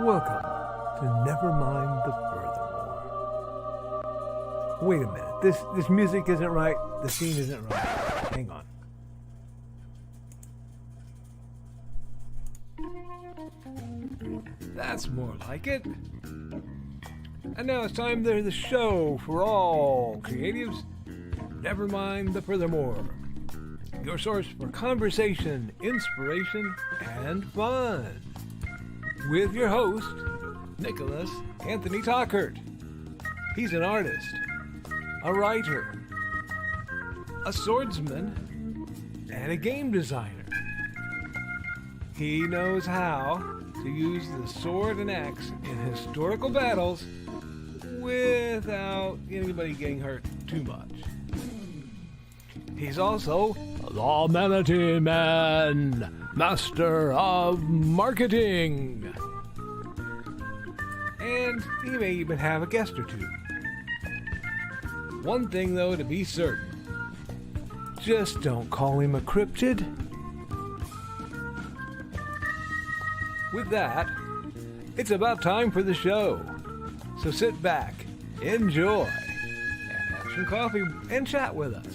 Welcome to Nevermind the Furthermore. Wait a minute, this music isn't right, the scene isn't right. Hang on. That's more like it. And now it's time for the show for all creatives. Nevermind the Furthermore. Your source for conversation, inspiration, and fun. With your host, Nicholas Anthony Tockert. He's an artist, a writer, a swordsman, and a game designer. He knows how to use the sword and axe in historical battles without anybody getting hurt too much. He's also the Manatee Man, master of marketing. And he may even have a guest or two. One thing, though, to be certain. Just don't call him a cryptid. With that, it's about time for the show. So sit back, enjoy, and have some coffee and chat with us.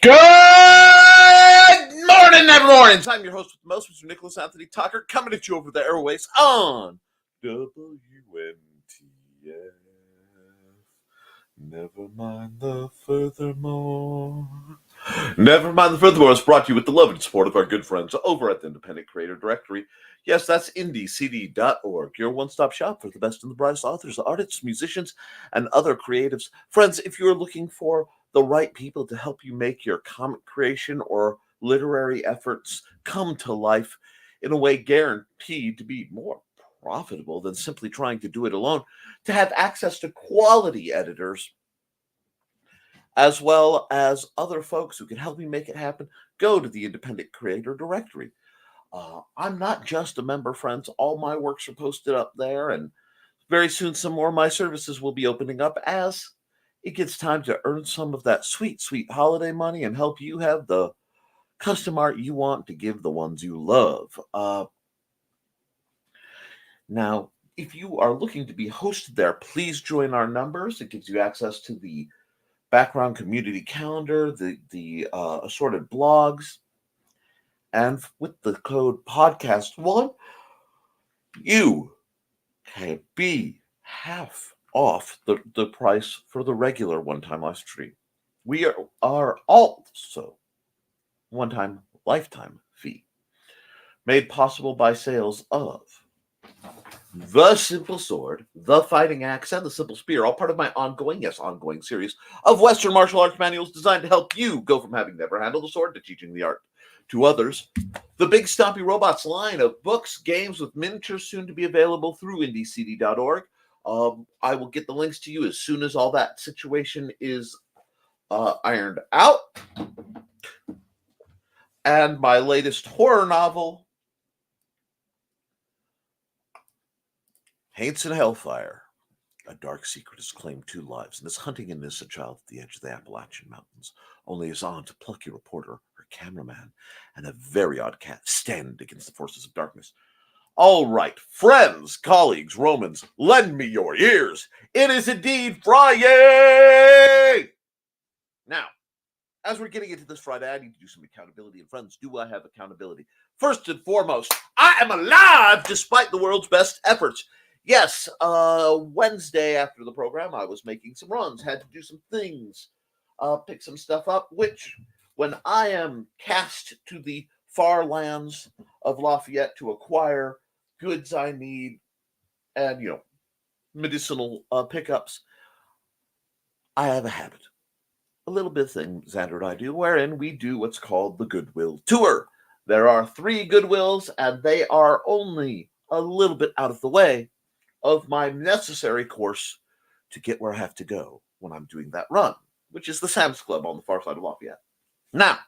Good morning, everyone! I'm your host with the most, Mr. Nicholas Anthony Tockert, coming at you over the airways on WNTF. Never mind the furthermore. Never mind the furthermore is brought to you with the love and support of our good friends over at the Independent Creator Directory. Yes, that's indiecd.org, your one-stop shop for the best and the brightest authors, artists, musicians, and other creatives. Friends, if you're looking for the right people to help you make your comic creation or literary efforts come to life in a way guaranteed to be more profitable than simply trying to do it alone, to have access to quality editors, as well as other folks who can help you make it happen, go to the Independent Creator Directory. I'm not just a member, friends. All my works are posted up there, and very soon some more of my services will be opening up as it gets time to earn some of that sweet, sweet holiday money and help you have the custom art you want to give the ones you love. Now, if you are looking to be hosted there, please join our numbers. It gives you access to the background community calendar, the assorted blogs, and with the code podcast1, you can be half off the price for the regular one-time live stream. We are also one-time lifetime fee, made possible by sales of the Simple Sword, the Fighting Axe, and the Simple Spear, all part of my ongoing series of Western martial arts manuals designed to help you go from having never handled a sword to teaching the art to others. The Big Stompy Robots line of books, games with miniatures, soon to be available through indiecd.org. I will get the links to you as soon as all that situation is ironed out. And my latest horror novel, Haints and Hellfire. A dark secret has claimed 2 lives, and is hunting an innocent child at the edge of the Appalachian Mountains. Only his aunt, a plucky reporter, her cameraman, and a very odd cat stand against the forces of darkness. All right, friends, colleagues, Romans, lend me your ears. It is indeed Friday! Now, as we're getting into this Friday, I need to do some accountability. And friends, do I have accountability? First and foremost, I am alive despite the world's best efforts. Yes, Wednesday after the program, I was making some runs, had to do some things, pick some stuff up, which, when I am cast to the far lands of Lafayette to acquire goods I need and, medicinal pickups, I have a habit, a little bit of thing Xander and I do, wherein we do what's called the Goodwill Tour. There are 3 Goodwills, and they are only a little bit out of the way of my necessary course to get where I have to go when I'm doing that run, which is the Sam's Club on the far side of Lafayette. Now,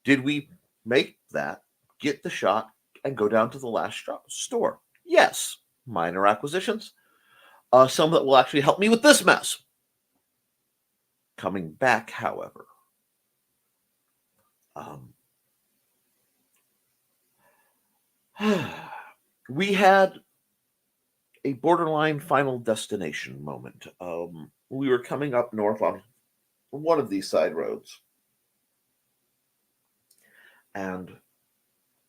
did we make that, get the shot, and go down to the last store? Yes. Minor acquisitions. Some that will actually help me with this mess. Coming back, however, we had a borderline final destination moment. We were coming up north on one of these side roads, and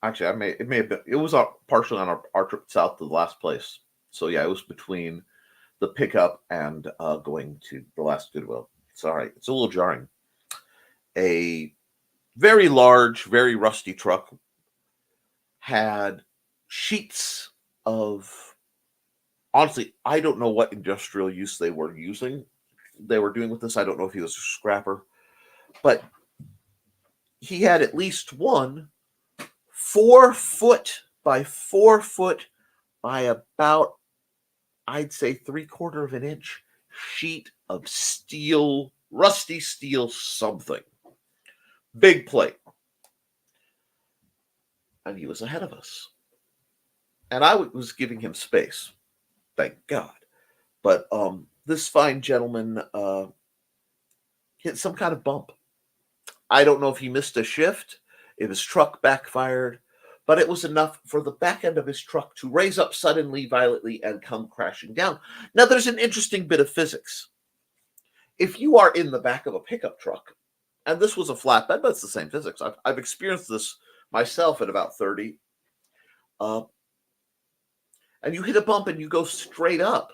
actually, it was partially on our trip south to the last place. So yeah, it was between the pickup and going to the last Goodwill. Sorry, it's a little jarring. A very large, very rusty truck had sheets of, honestly, I don't know what industrial use they were doing with this. I don't know if he was a scrapper, but he had at least one 4 foot by 4 foot by about, I'd say 3/4 of an inch sheet of steel, rusty steel something. Big plate. And he was ahead of us. And I was giving him space. Thank God. But this fine gentleman hit some kind of bump. I don't know if he missed a shift, if his truck backfired, but it was enough for the back end of his truck to raise up suddenly, violently, and come crashing down. Now, there's an interesting bit of physics. If you are in the back of a pickup truck, and this was a flatbed, but it's the same physics. I've experienced this myself at about 30. And you hit a bump and you go straight up.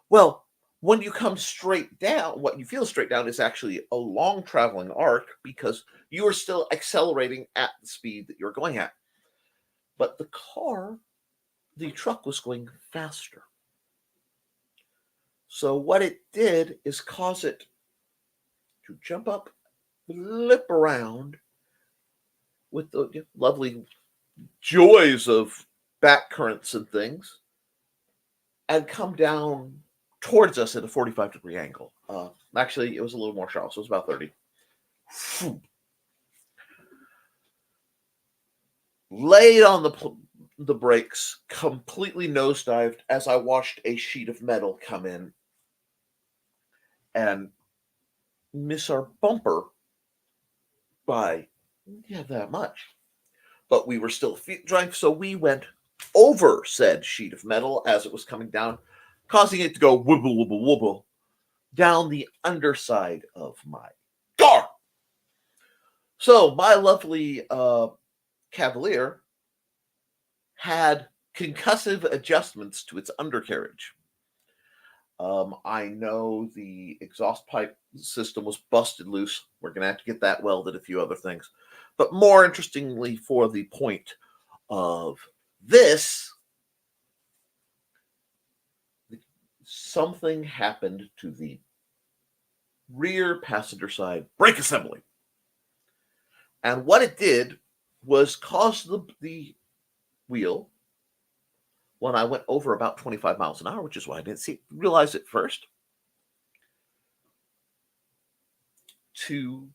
Well, when you come straight down, what you feel straight down is actually a long traveling arc because you are still accelerating at the speed that you're going at. But the truck was going faster. So what it did is cause it to jump up, flip around with the lovely joys of back currents and things, and come down towards us at a 45-degree angle. Actually, it was a little more shallow, so it was about 30. Laid on the brakes, completely nosedived as I watched a sheet of metal come in and miss our bumper by that much. But we were still driving, so we went over said sheet of metal as it was coming down, causing it to go wobble, wobble, wobble down the underside of my car. So my lovely Cavalier had concussive adjustments to its undercarriage. I know the exhaust pipe system was busted loose. We're going to have to get that welded, a few other things. But more interestingly, for the point of this, something happened to the rear passenger side brake assembly. And what it did was cause the wheel, when I went over about 25 miles an hour, which is why I didn't realize it first, to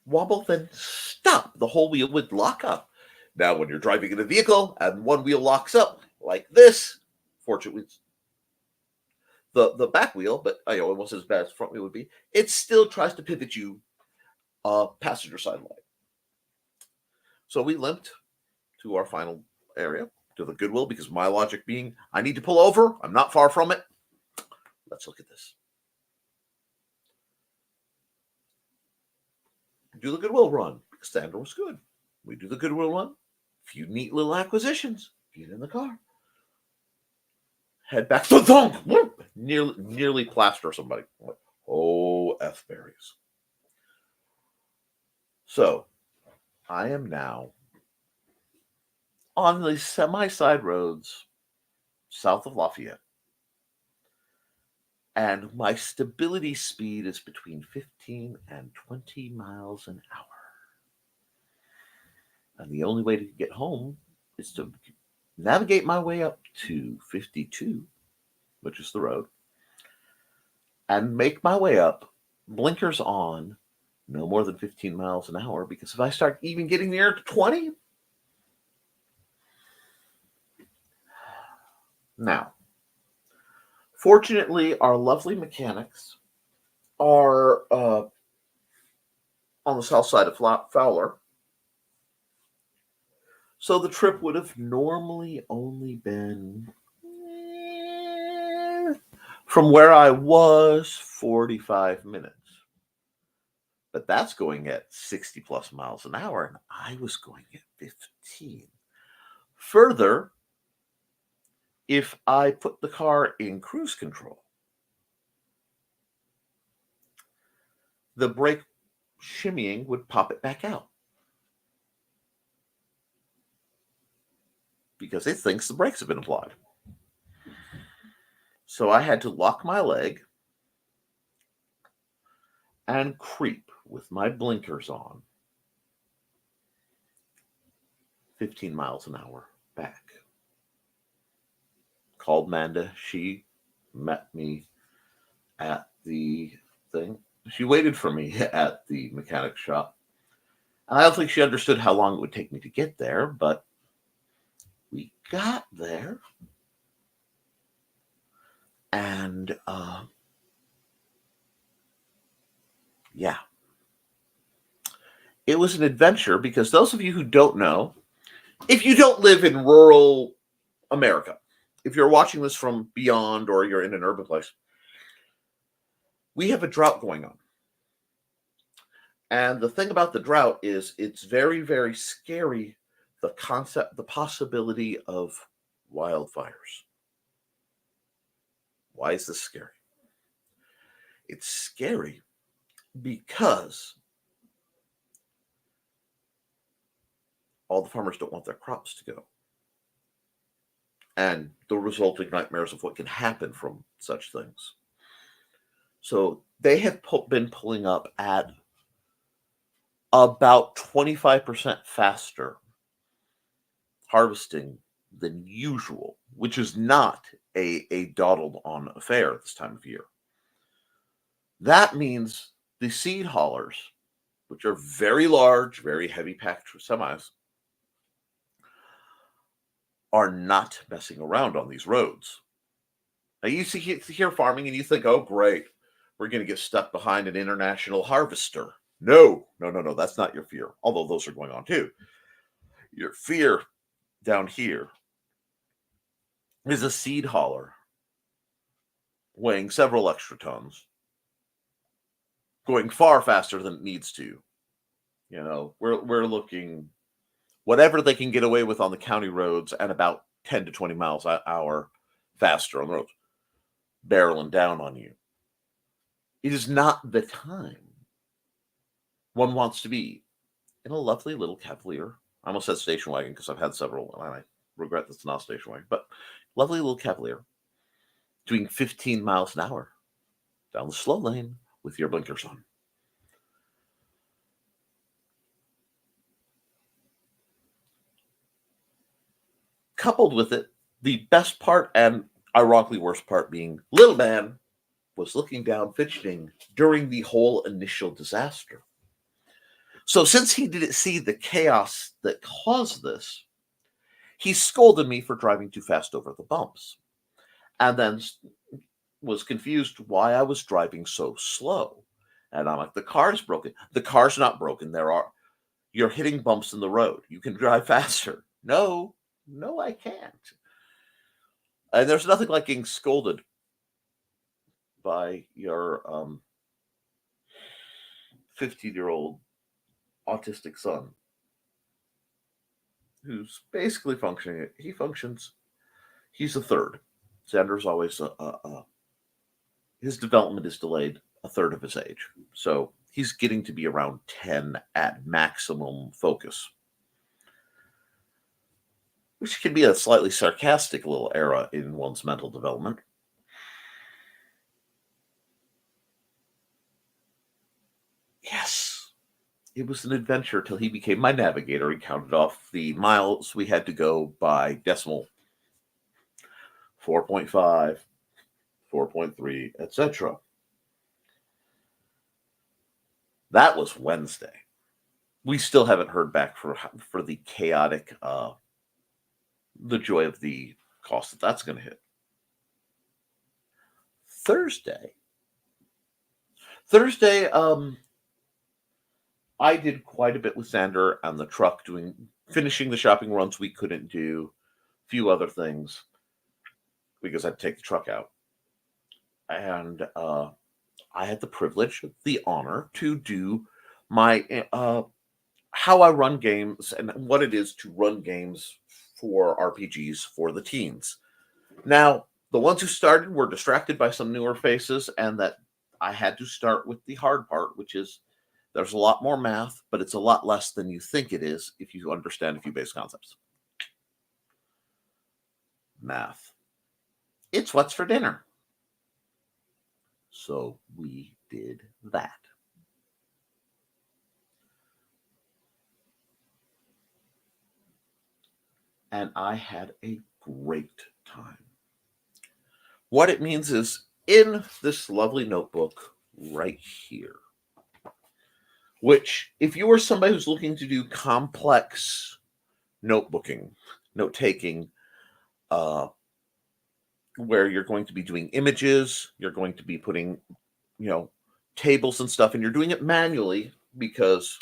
wobble, then stop. The whole wheel would lock up. Now, when you're driving in a vehicle and one wheel locks up like this, fortunately, the back wheel, but it wasn't as bad as the front wheel would be, it still tries to pivot you passenger side line. So we limped to our final area, to the Goodwill, because my logic being, I need to pull over. I'm not far from it. Let's look at this. Do the Goodwill run. Standard was good. We do the Goodwill run. A few neat little acquisitions. Get in the car. Head back. Nearly plaster somebody. Oh, F berries. So, I am now on the semi-side roads south of Lafayette. And my stability speed is between 15 and 20 miles an hour. And the only way to get home is to navigate my way up to 52, which is the road, and make my way up, blinkers on, no more than 15 miles an hour, because if I start even getting near to 20, now, fortunately, our lovely mechanics are on the south side of Fowler, so the trip would have normally only been from where I was 45 minutes. But that's going at 60 plus miles an hour, and I was going at 15. Further, if I put the car in cruise control, the brake shimmying would pop it back out because it thinks the brakes have been applied. So I had to lock my leg and creep with my blinkers on 15 miles an hour back. Called Manda. She met me at the thing. She waited for me at the mechanic shop. And I don't think she understood how long it would take me to get there, but we got there. And yeah, it was an adventure because those of you who don't know, if you don't live in rural America, if you're watching this from beyond or you're in an urban place, we have a drought going on. And the thing about the drought is it's very, very scary, the concept, the possibility of wildfires. Why is this scary? It's scary because all the farmers don't want their crops to go. And the resulting nightmares of what can happen from such things. So they have been pulling up at about 25% faster harvesting than usual, which is not a dawdled on affair at this time of year. That means the seed haulers, which are very large, very heavy packed semis, are not messing around on these roads. Now you see here farming and you think, oh great, we're going to get stuck behind an international harvester. No, that's not your fear, although those are going on too. Your fear down here is a seed hauler weighing several extra tons, going far faster than it needs to. You know, we're looking whatever they can get away with on the county roads and about 10 to 20 miles an hour faster on the roads, barreling down on you. It is not the time one wants to be in a lovely little Cavalier. I almost said station wagon because I've had several, and I regret that's not a station wagon, but lovely little Cavalier doing 15 miles an hour down the slow lane with your blinkers on. Coupled with it, the best part and ironically worst part being little man was looking down, fidgeting during the whole initial disaster. So since he didn't see the chaos that caused this, he scolded me for driving too fast over the bumps, and then was confused why I was driving so slow. And I'm like, the car's broken. The car's not broken. You're hitting bumps in the road. You can drive faster. No, I can't. And there's nothing like getting scolded by your 15-year-old autistic son who's basically functioning. He's a third. Xander's always his development is delayed a third of his age. So he's getting to be around 10 at maximum focus, which can be a slightly sarcastic little era in one's mental development. it was an adventure till he became my navigator and counted off the miles we had to go by decimal 4.5, 4.3, etc. That was Wednesday. We still haven't heard back for the chaotic, the joy of the cost that's going to hit. Thursday, I did quite a bit with Xander on the truck, finishing the shopping runs we couldn't do, a few other things, because I had to take the truck out. And I had the privilege, the honor to do my how I run games and what it is to run games for RPGs for the teens. Now, the ones who started were distracted by some newer faces, and that I had to start with the hard part, which is there's a lot more math, but it's a lot less than you think it is if you understand a few basic concepts. Math. It's what's for dinner. So we did that. And I had a great time. What it means is in this lovely notebook right here, which if you are somebody who's looking to do complex notebooking, note taking, where you're going to be doing images, you're going to be putting, tables and stuff, and you're doing it manually because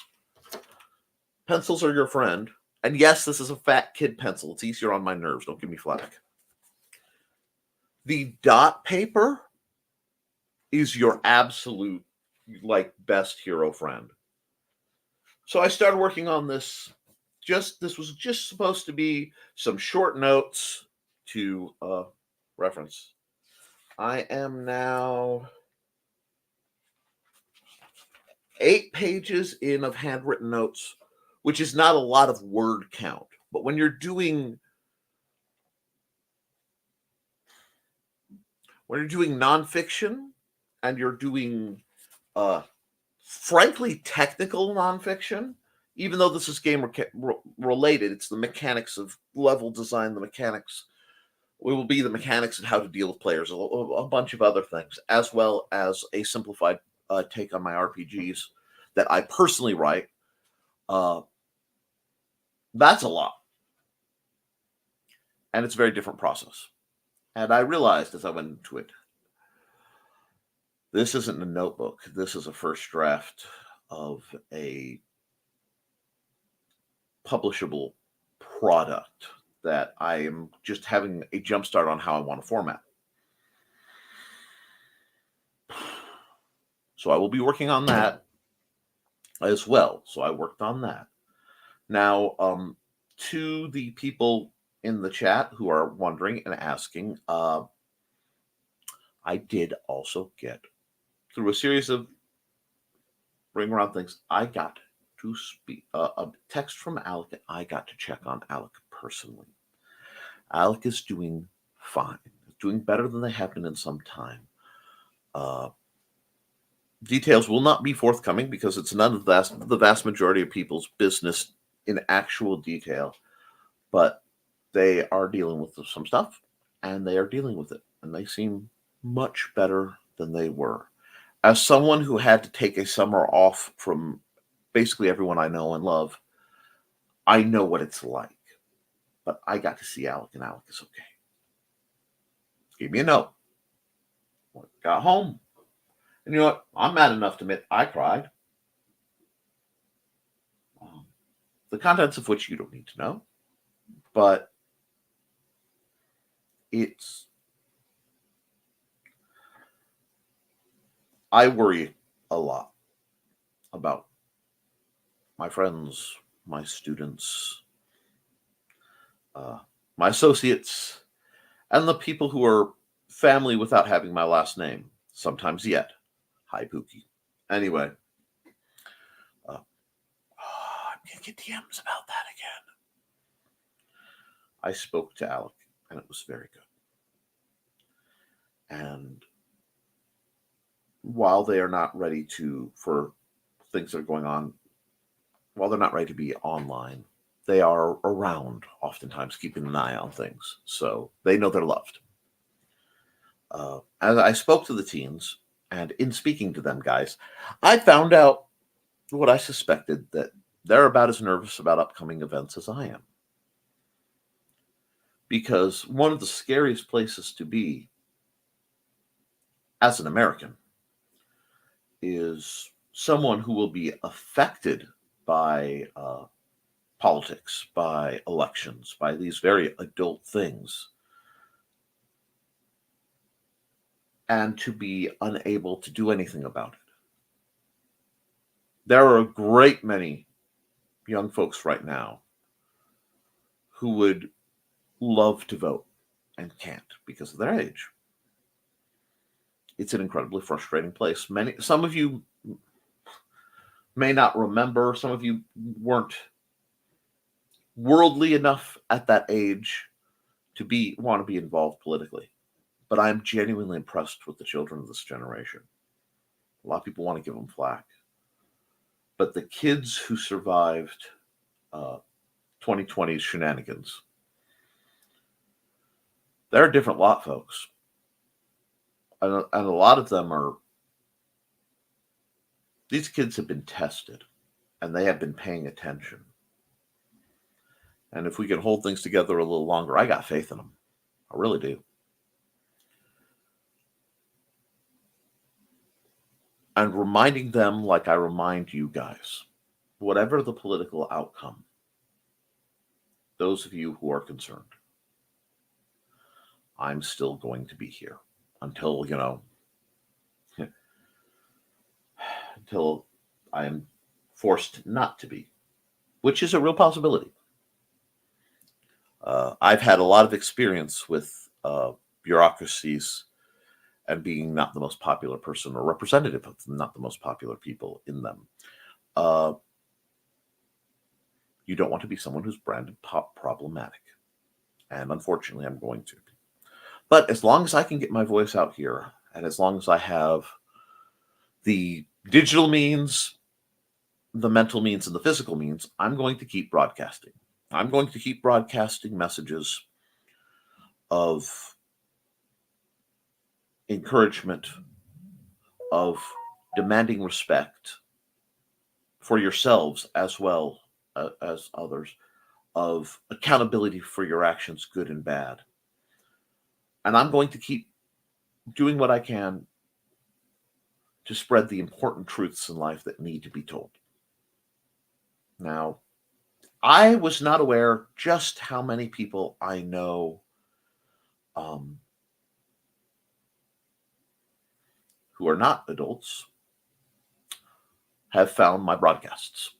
pencils are your friend. And yes, this is a fat kid pencil. It's easier on my nerves. Don't give me flack. The dot paper is your absolute, best hero friend. So I started working on this. This was just supposed to be some short notes to reference. I am now 8 pages in of handwritten notes, which is not a lot of word count. But when you're doing nonfiction and you're doing frankly technical nonfiction, even though this is game related, it's the mechanics of level design, the mechanics. It will be the mechanics of how to deal with players, a bunch of other things, as well as a simplified take on my RPGs that I personally write. That's a lot. And it's a very different process. And I realized as I went into it, this isn't a notebook. This is a first draft of a publishable product that I am just having a jump start on how I want to format. So I will be working on that as well. So I worked on that. Now, to the people in the chat who are wondering and asking, I did also get, through a series of ring around things, I got to speak a text from Alec, and I got to check on Alec personally. Alec is doing fine, doing better than they have been in some time. Details will not be forthcoming because it's none of the vast majority of people's business in actual detail, but they are dealing with some stuff, and they are dealing with it, and they seem much better than they were. As someone who had to take a summer off from basically everyone I know and love, I know what it's like. But I got to see Alec, and Alec is okay. Gave me a note. Got home. And you know what? I'm mad enough to admit I cried. The contents of which you don't need to know. But I worry a lot about my friends, my students, my associates, and the people who are family without having my last name, sometimes yet. Hi, Pookie. Anyway, I'm going to get DMs about that again. I spoke to Alec, and it was very good. And while they are not ready for things that are going on while they're not ready to be online, they are around, oftentimes keeping an eye on things. So they know they're loved. As I spoke to the teens, and in speaking to them, guys, I found out what I suspected, that they're about as nervous about upcoming events as I am. Because one of the scariest places to be as an American is someone who will be affected by politics, by elections, by these very adult things, and to be unable to do anything about it. There are a great many young folks right now who would love to vote and can't because of their age. It's an incredibly frustrating place. Some of you may not remember, some of you weren't worldly enough at that age to want to be involved politically. But I'm genuinely impressed with the children of this generation. A lot of people want to give them flack. But the kids who survived 2020's shenanigans, they're a different lot, folks. And a lot of them are, these kids have been tested and they have been paying attention. And if we can hold things together a little longer, I got faith in them. I really do. And reminding them, like I remind you guys, whatever the political outcome, those of you who are concerned, I'm still going to be here until, until I am forced not to be, which is a real possibility. I've had a lot of experience with bureaucracies and being not the most popular person or representative of not the most popular people in them. You don't want to be someone who's branded problematic. And unfortunately, I'm going to. But as long as I can get my voice out here, and as long as I have the digital means, the mental means, and the physical means, I'm going to keep broadcasting. I'm going to keep broadcasting messages of encouragement, of demanding respect for yourselves as well as others, of accountability for your actions, good and bad. And I'm going to keep doing what I can to spread the important truths in life that need to be told. Now, I was not aware just how many people I know who are not adults have found my broadcasts.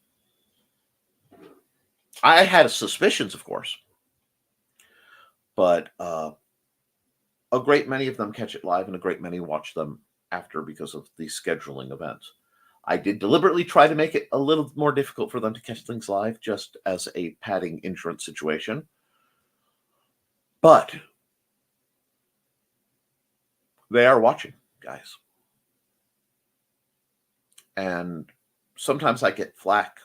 I had suspicions, of course, but a great many of them catch it live and a great many watch them after because of the scheduling events. I did deliberately try to make it a little more difficult for them to catch things live, just as a padding insurance situation. But they are watching, guys. And sometimes I get flack.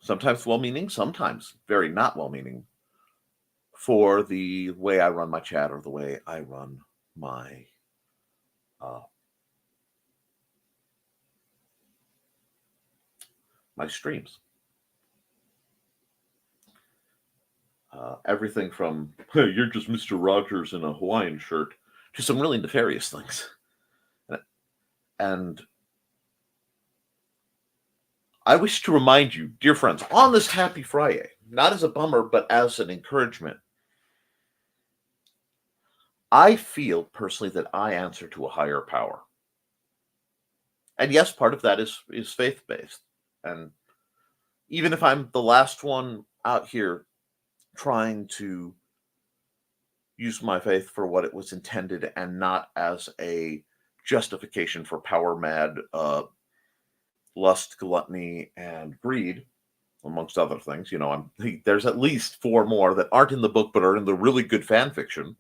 Sometimes well-meaning, sometimes very not well-meaning, for the way I run my chat or the way I run my my streams. Everything from, hey, you're just Mr. Rogers in a Hawaiian shirt, to some really nefarious things. And I wish to remind you, dear friends, on this happy Friday, not as a bummer, but as an encouragement, I feel personally that I answer to a higher power. And yes, part of that is faith-based. And even if I'm the last one out here trying to use my faith for what it was intended and not as a justification for power-mad lust, gluttony, and greed, amongst other things. There's at least 4 more that aren't in the book but are in the really good fan fiction.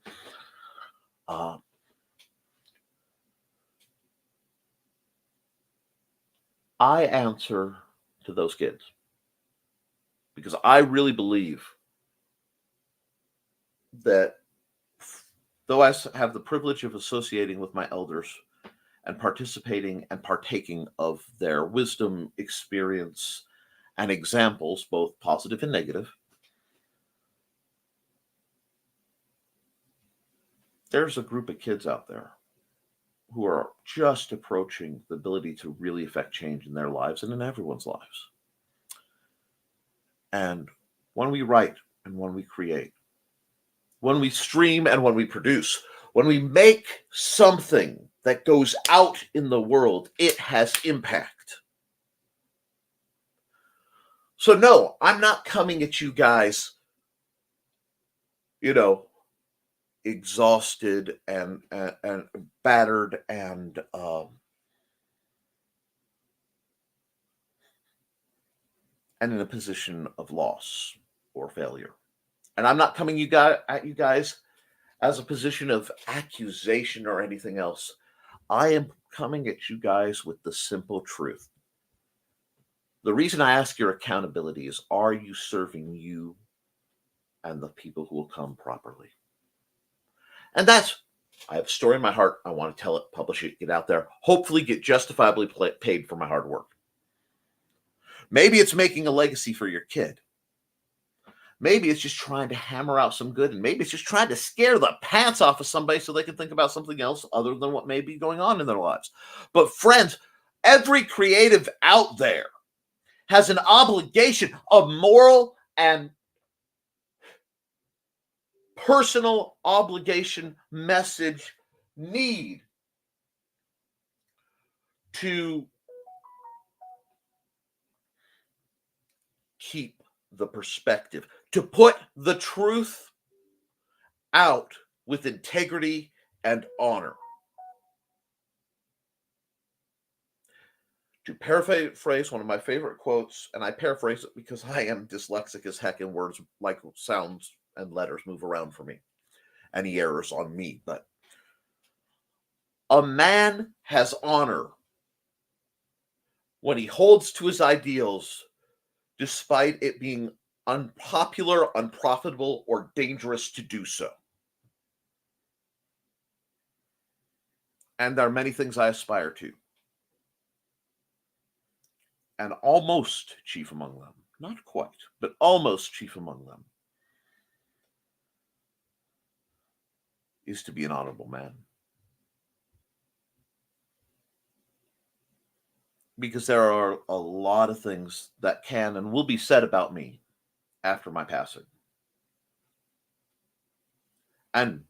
I answer to those kids. Because I really believe that though I have the privilege of associating with my elders and participating and partaking of their wisdom, experience, and examples, both positive and negative, there's a group of kids out there who are just approaching the ability to really affect change in their lives and in everyone's lives. And when we write and when we create, when we stream and when we produce, when we make something that goes out in the world, it has impact. So no, I'm not coming at you guys, exhausted and battered and in a position of loss or failure. And I'm not coming at you guys as a position of accusation or anything else. I am coming at you guys with the simple truth. The reason I ask your accountability is, are you serving you and the people who will come properly? And I have a story in my heart. I want to tell it, publish it, get out there, hopefully get justifiably paid for my hard work. Maybe it's making a legacy for your kid. Maybe it's just trying to hammer out some good, and maybe it's just trying to scare the pants off of somebody so they can think about something else other than what may be going on in their lives. But friends, every creative out there has an obligation, a moral and personal obligation, message, need to keep the perspective, to put the truth out with integrity and honor. To paraphrase one of my favorite quotes, and I paraphrase it because I am dyslexic as heck and words like sounds and letters move around for me. Any errors on me, but a man has honor when he holds to his ideals despite it being unpopular, unprofitable, or dangerous to do so. And there are many things I aspire to. And almost chief among them, not quite, but almost chief among them, is to be an honorable man. Because there are a lot of things that can and will be said about me after my passing. And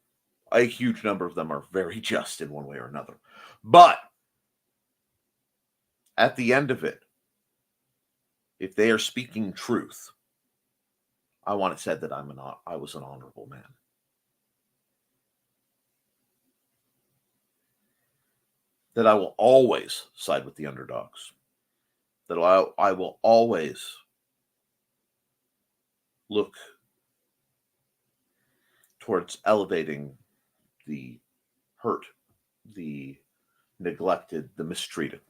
a huge number of them are very just in one way or another. But at the end of it, if they are speaking truth, I want it said that I was an honorable man. That I will always side with the underdogs. That I will always look towards elevating the hurt, the neglected, the mistreated,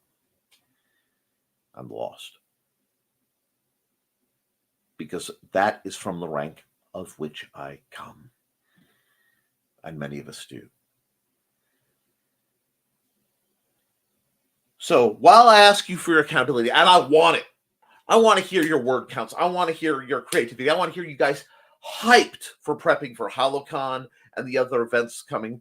and the lost. Because that is from the rank of which I come. And many of us do. So while I ask you for your accountability, and I want to hear your word counts. I want to hear your creativity. I want to hear you guys hyped for prepping for HoloCon and the other events coming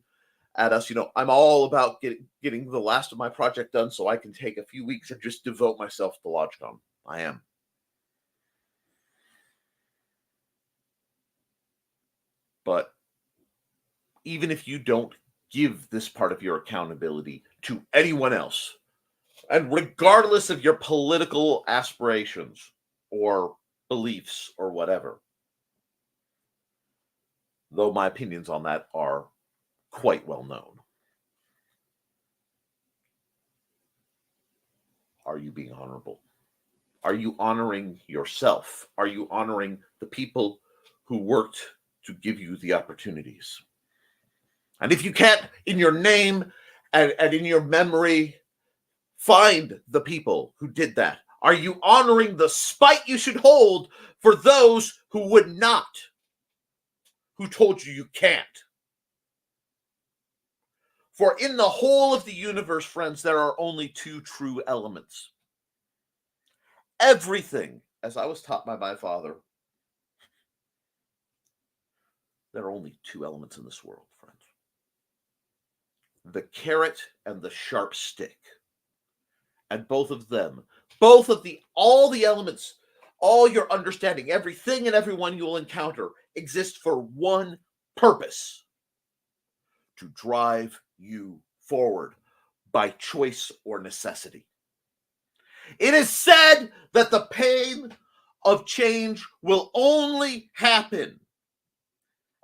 at us. I'm all about getting the last of my project done so I can take a few weeks and just devote myself to LodgeCon. I am. But even if you don't give this part of your accountability to anyone else, and regardless of your political aspirations or beliefs or whatever, though my opinions on that are quite well known, are you being honorable? Are you honoring yourself? Are you honoring the people who worked to give you the opportunities? And if you can't, in your name and in your memory, find the people who did that. Are you honoring the spite you should hold for those who would not, who told you can't? For in the whole of the universe, friends, there are only two true elements. Everything, as I was taught by my father, there are only two elements in this world, friends. The carrot and the sharp stick. And both of them, all the elements, all your understanding, everything and everyone you will encounter exist for one purpose: to drive you forward by choice or necessity. It is said that the pain of change will only happen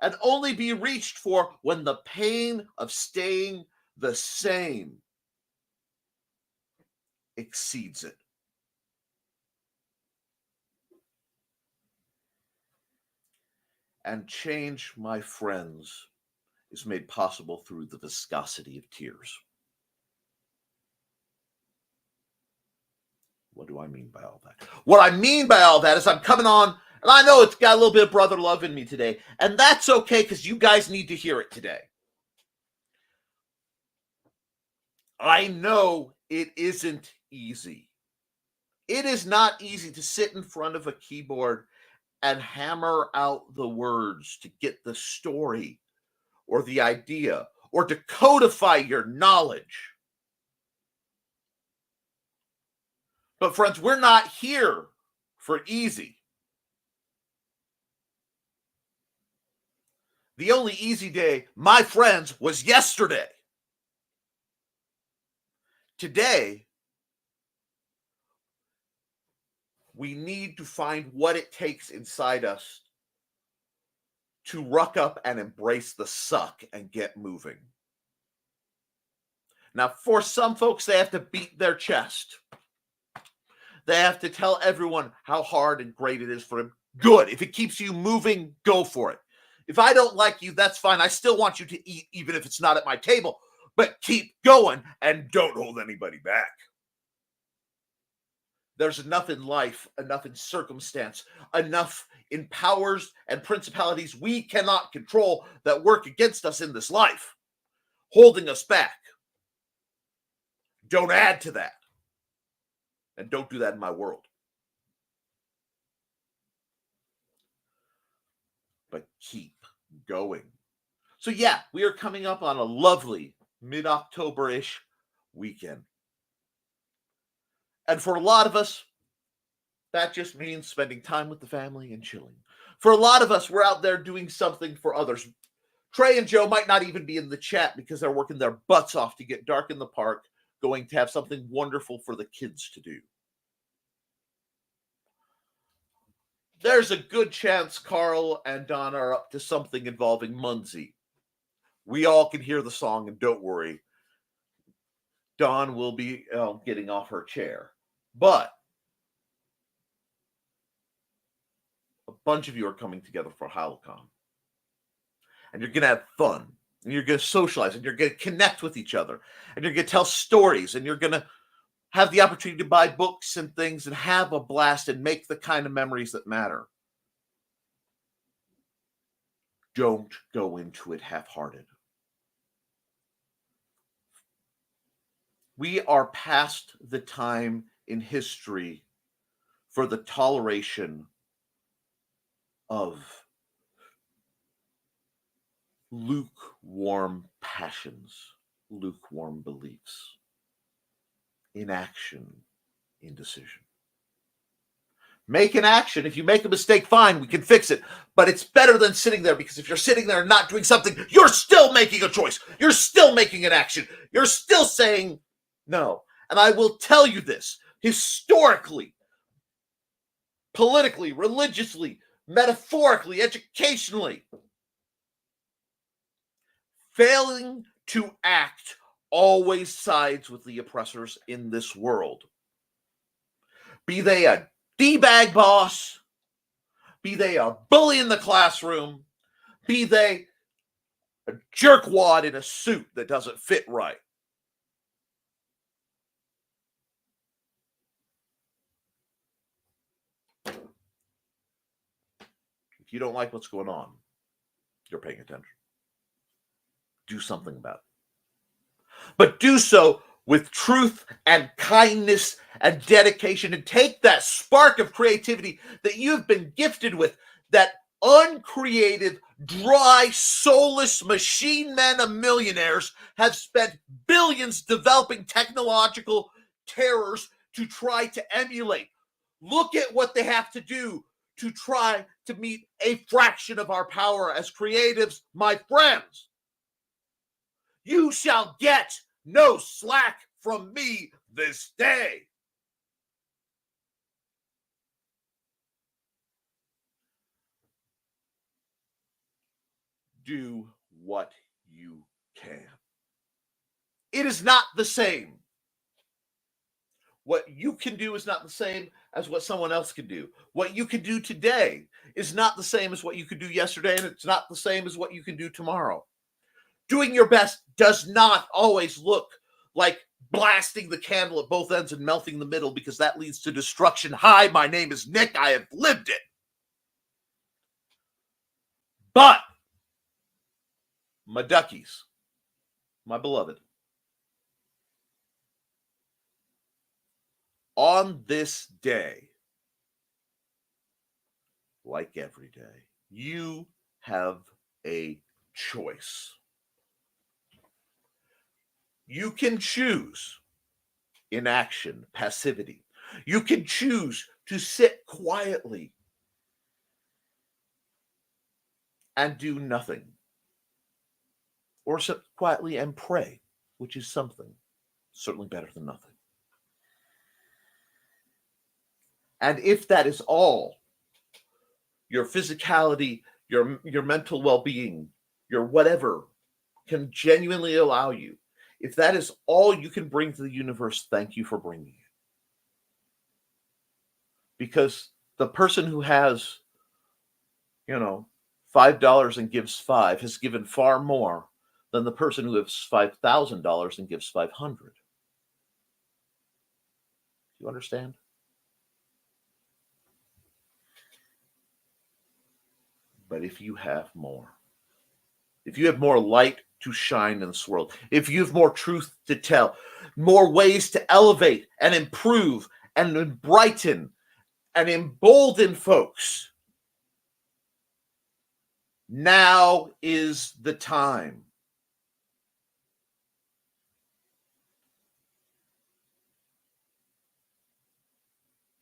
and only be reached for when the pain of staying the same exceeds it. And change, my friends, is made possible through the viscosity of tears. What do I mean by all that? What I mean by all that is I'm coming on, and I know it's got a little bit of brother love in me today, and that's okay because you guys need to hear it today. I know it isn't easy. It is not easy to sit in front of a keyboard and hammer out the words to get the story or the idea or to codify your knowledge. But friends, we're not here for easy. The only easy day, my friends, was yesterday. Today, we need to find what it takes inside us to ruck up and embrace the suck and get moving. Now, for some folks, they have to beat their chest. They have to tell everyone how hard and great it is for them. Good. If it keeps you moving, go for it. If I don't like you, that's fine. I still want you to eat, even if it's not at my table. But keep going and don't hold anybody back. There's enough in life, enough in circumstance, enough in powers and principalities we cannot control that work against us in this life, holding us back. Don't add to that. And don't do that in my world. But keep going. So yeah, we are coming up on a lovely mid-October-ish weekend. And for a lot of us, that just means spending time with the family and chilling. For a lot of us, we're out there doing something for others. Trey and Joe might not even be in the chat because they're working their butts off to get dark in the park, going to have something wonderful for the kids to do. There's a good chance Carl and Don are up to something involving Munzie. We all can hear the song, and don't worry, Dawn will be getting off her chair. But a bunch of you are coming together for HoloCon. And you're going to have fun. And you're going to socialize. And you're going to connect with each other. And you're going to tell stories. And you're going to have the opportunity to buy books and things and have a blast and make the kind of memories that matter. Don't go into it half-hearted. We are past the time in history for the toleration of lukewarm passions, lukewarm beliefs, inaction, indecision. Make an action. If you make a mistake, fine, we can fix it. But it's better than sitting there, because if you're sitting there and not doing something, you're still making a choice. You're still making an action. You're still saying no. And I will tell you this, historically, politically, religiously, metaphorically, educationally, failing to act always sides with the oppressors in this world. Be they a D-bag boss, be they a bully in the classroom, be they a jerkwad in a suit that doesn't fit right. If you don't like what's going on, you're paying attention. Do something about it. But do so with truth and kindness and dedication, and take that spark of creativity that you've been gifted with, that uncreative, dry, soulless machine men of millionaires have spent billions developing technological terrors to try to emulate. Look at what they have to do to try to meet a fraction of our power as creatives, my friends. You shall get no slack from me this day. Do what you can. It is not the same. What you can do is not the same as what someone else can do. What you can do today is not the same as what you could do yesterday, and it's not the same as what you can do tomorrow. Doing your best does not always look like blasting the candle at both ends and melting the middle, because that leads to destruction. Hi, my name is Nick. I have lived it. But, my duckies, my beloved, on this day, like every day, you have a choice. You can choose inaction, passivity. You can choose to sit quietly and do nothing, or sit quietly and pray, which is something, certainly better than nothing. And if that is all your physicality, your mental well-being, your whatever can genuinely allow you, if that is all you can bring to the universe, thank you for bringing it. Because the person who has, $5 and gives $5 has given far more than the person who has $5,000 and gives $500. You understand? But if you have more, if you have more light to shine in this world, if you have more truth to tell, more ways to elevate and improve and brighten and embolden folks, now is the time.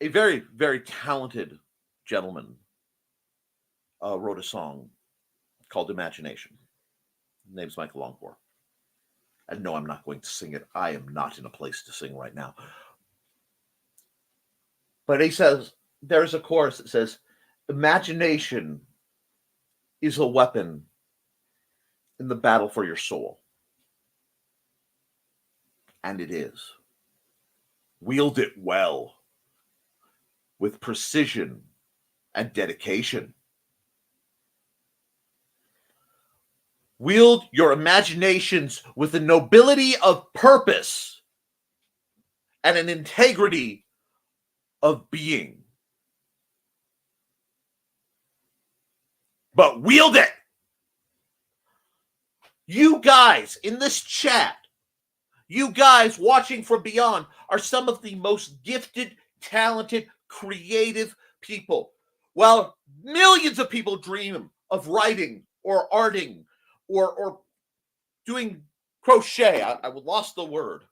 A very, very talented gentleman wrote a song called Imagination. His name's Michael Longmore. And no, I'm not going to sing it. I am not in a place to sing right now. But he says, there's a chorus that says, imagination is a weapon in the battle for your soul. And it is. Wield it well, with precision and dedication. Wield your imaginations with a nobility of purpose and an integrity of being. But wield it. You guys in this chat, you guys watching from beyond, are some of the most gifted, talented, creative people. While millions of people dream of writing or arting or doing crochet, I lost the word.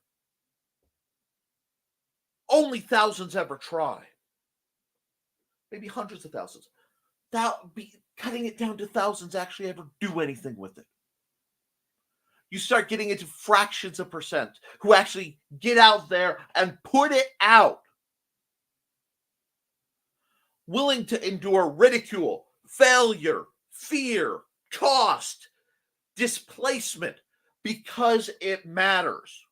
Only thousands ever try. Maybe hundreds of thousands. Cutting it down to thousands actually ever do anything with it. You start getting into fractions of percent who actually get out there and put it out. Willing to endure ridicule, failure, fear, cost, displacement, because it matters.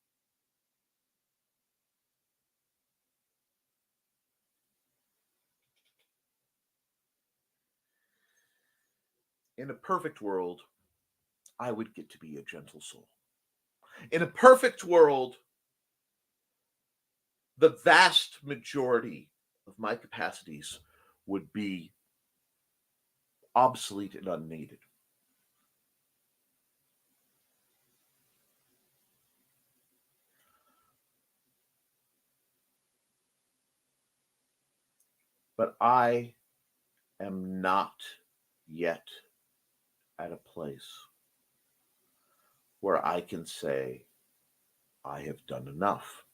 In a perfect world, I would get to be a gentle soul. In a perfect world, the vast majority of my capacities would be obsolete and unneeded. But I am not yet at a place where I can say I have done enough.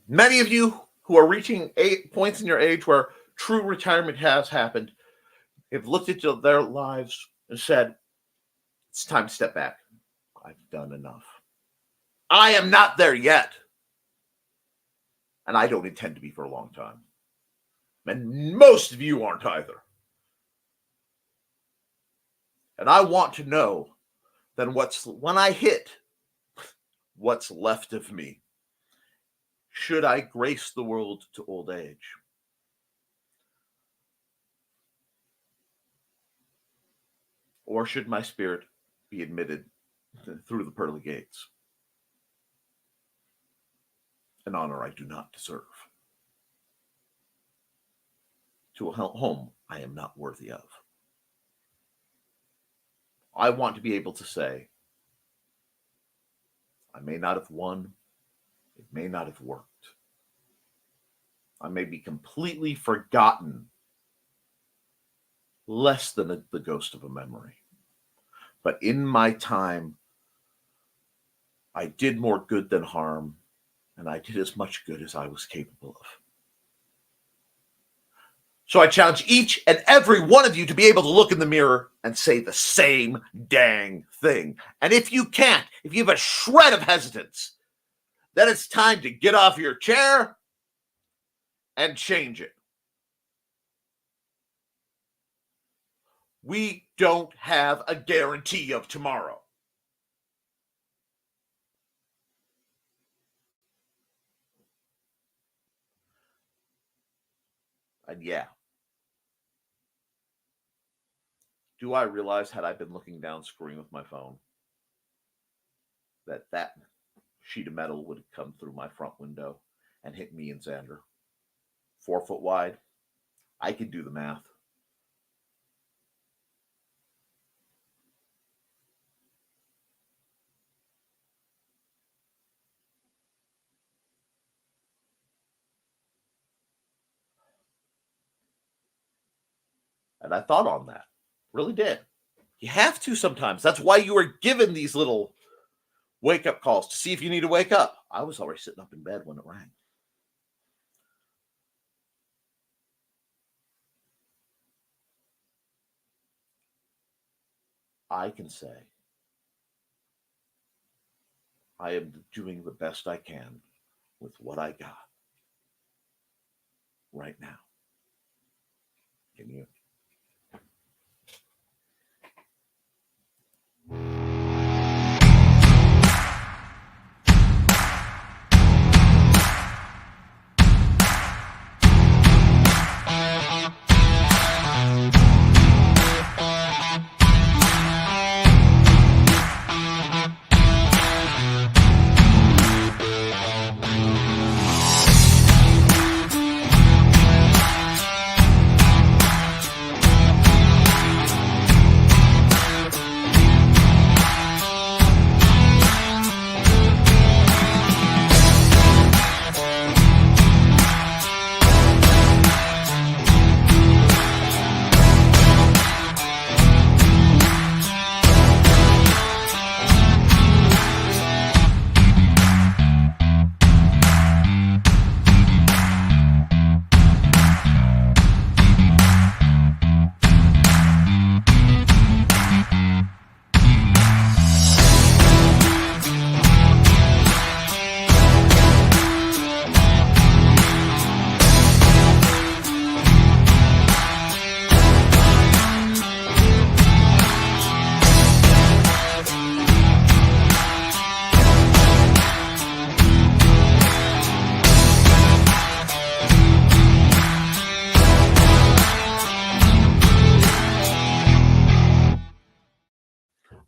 Many of you who are reaching points in your age where true retirement has happened have looked at their lives and said, it's time to step back. I've done enough. I am not there yet. And I don't intend to be for a long time. And most of you aren't either. And I want to know that when I hit what's left of me, should I grace the world to old age? Or should my spirit be admitted through the pearly gates? An honor I do not deserve. To a home I am not worthy of. I want to be able to say, I may not have won, it may not have worked. I may be completely forgotten, less than the ghost of a memory. But in my time, I did more good than harm, and I did as much good as I was capable of. So I challenge each and every one of you to be able to look in the mirror and say the same dang thing. And if you can't, if you have a shred of hesitance, then it's time to get off your chair and change it. We don't have a guarantee of tomorrow. And yeah, do I realize, had I been looking down screen with my phone, that sheet of metal would have come through my front window and hit me and Xander 4 foot wide? I could do the math. And I thought on that. Really did. You have to sometimes. That's why you are given these little wake-up calls to see if you need to wake up. I was already sitting up in bed when it rang. I can say I am doing the best I can with what I got right now. Can you?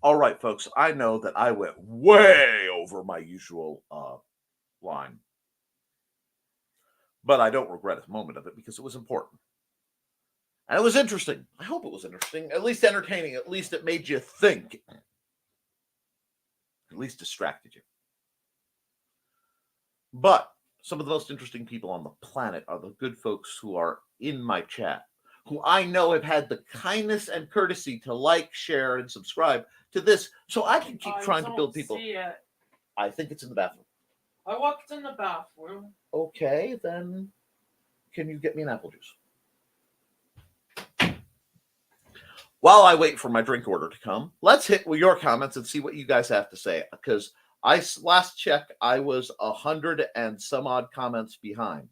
All right, folks, I know that I went way over my usual line, but I don't regret a moment of it because it was important. And it was interesting. I hope it was interesting. At least entertaining. At least it made you think. At least distracted you. But some of the most interesting people on the planet are the good folks who are in my chat, who I know have had the kindness and courtesy to like, share, and subscribe to this so I can keep trying to build people. See it. I think it's in the bathroom. I walked in the bathroom. Okay, then can you get me an apple juice? While I wait for my drink order to come, let's hit your comments and see what you guys have to say. Because last check, I was 100 and some odd comments behind.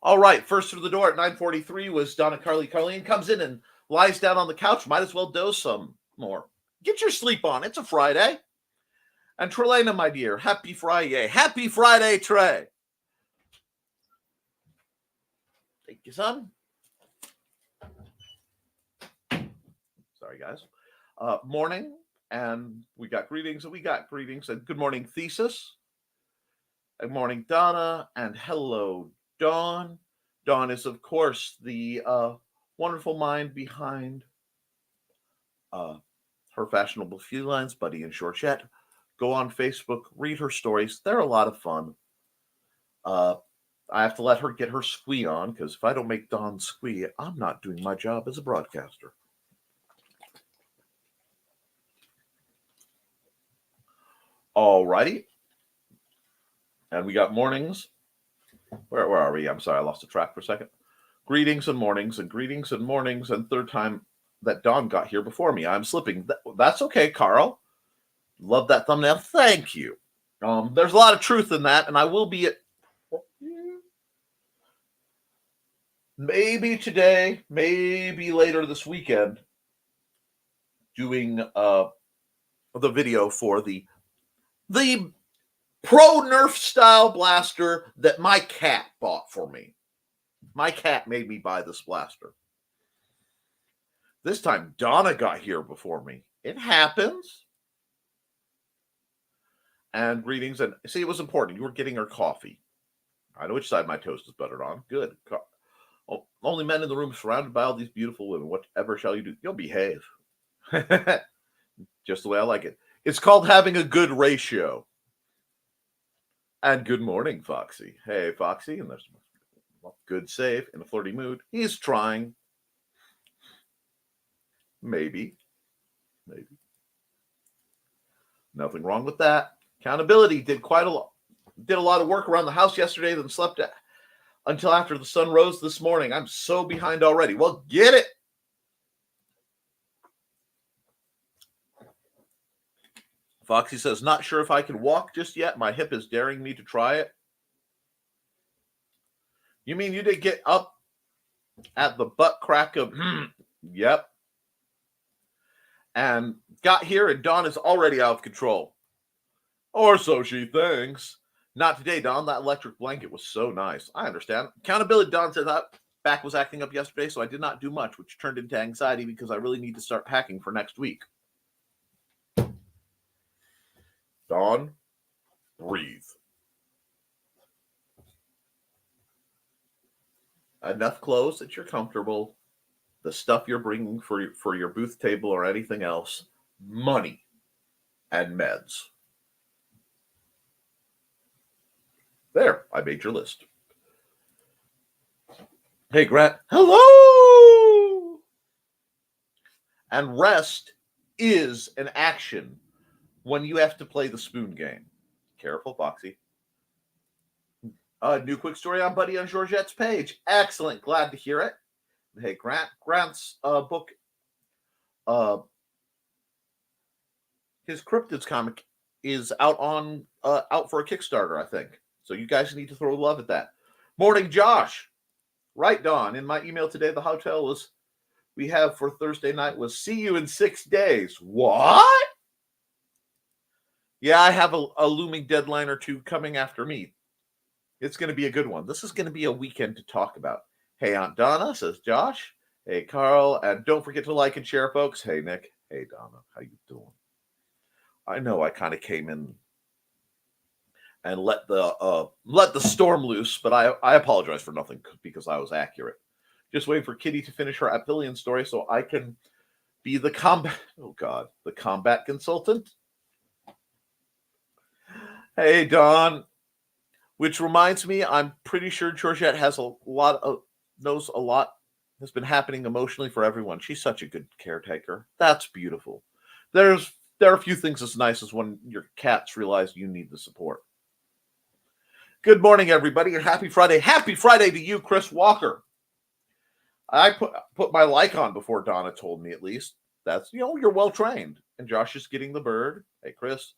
All right, first through the door at 9:43 was Donna Carly. Carlene comes in and lies down on the couch. Might as well doze some more. Get your sleep on. It's a Friday. And Trelena, my dear, happy Friday. Happy Friday, Trey. Thank you, son. Sorry, guys. Morning, and we got greetings, and good morning, Thesis. Good morning, Donna, and hello, Dawn. Dawn is, of course, the wonderful mind behind her fashionable felines, Buddy and Shortchet. Go on Facebook, read her stories. They're a lot of fun. I have to let her get her squee on, because if I don't make Dawn squee, I'm not doing my job as a broadcaster. All righty. And we got mornings. Where are we? I'm sorry, I lost the track for a second. Greetings and mornings, and greetings and mornings, and third time that Dawn got here before me. I'm slipping. That's okay, Carl. Love that thumbnail. Thank you. There's a lot of truth in that, and I will be at maybe today, maybe later this weekend, doing the video for the Pro Nerf style blaster that my cat bought for me. My cat made me buy this blaster. This time, Donna got here before me. It happens. And greetings. And see, it was important. You were getting her coffee. I know which side my toast is buttered on. Good. Only men in the room surrounded by all these beautiful women. Whatever shall you do? You'll behave. Just the way I like it. It's called having a good ratio. And good morning, Foxy. Hey, Foxy. And there's good save in a flirty mood. He's trying. Maybe. Nothing wrong with that. Accountability did a lot of work around the house yesterday, then slept until after the sun rose this morning. I'm so behind already. Well, get it. Foxy says, not sure if I can walk just yet. My hip is daring me to try it. You mean you did get up at the butt crack of, yep. And got here, and Dawn is already out of control. Or so she thinks. Not today, Dawn. That electric blanket was so nice. I understand. Accountability, Dawn says, that back was acting up yesterday, so I did not do much, which turned into anxiety because I really need to start packing for next week. Dawn, breathe. Enough clothes that you're comfortable. The stuff you're bringing for your booth table or anything else. Money and meds. There, I made your list. Hey, Grant. Hello! And rest is an action when you have to play the spoon game. Careful, Foxy. New quick story on Buddy on Georgette's page. Excellent. Glad to hear it. Hey, Grant's book, his Cryptids comic is out for a Kickstarter, I think. So you guys need to throw love at that. Morning, Josh. Right, Dawn. In my email today, the hotel we have for Thursday night was see you in 6 days. What? Yeah, I have a looming deadline or two coming after me. It's going to be a good one. This is going to be a weekend to talk about. Hey, Aunt Donna, says Josh. Hey, Carl. And don't forget to like and share, folks. Hey, Nick. Hey, Donna. How you doing? I know I kind of came in and let the storm loose, but I apologize for nothing because I was accurate. Just waiting for Kitty to finish her Apvillian story so I can be the combat consultant. Hey, Don. Which reminds me, I'm pretty sure Georgette knows a lot has been happening emotionally for everyone. She's such a good caretaker. That's beautiful. There are a few things as nice as when your cats realize you need the support. Good morning, everybody, and happy Friday. Happy Friday to you, Chris Walker. I put my like on before Donna told me, at least. That's, you're well trained. And Josh is getting the bird. Hey, Chris.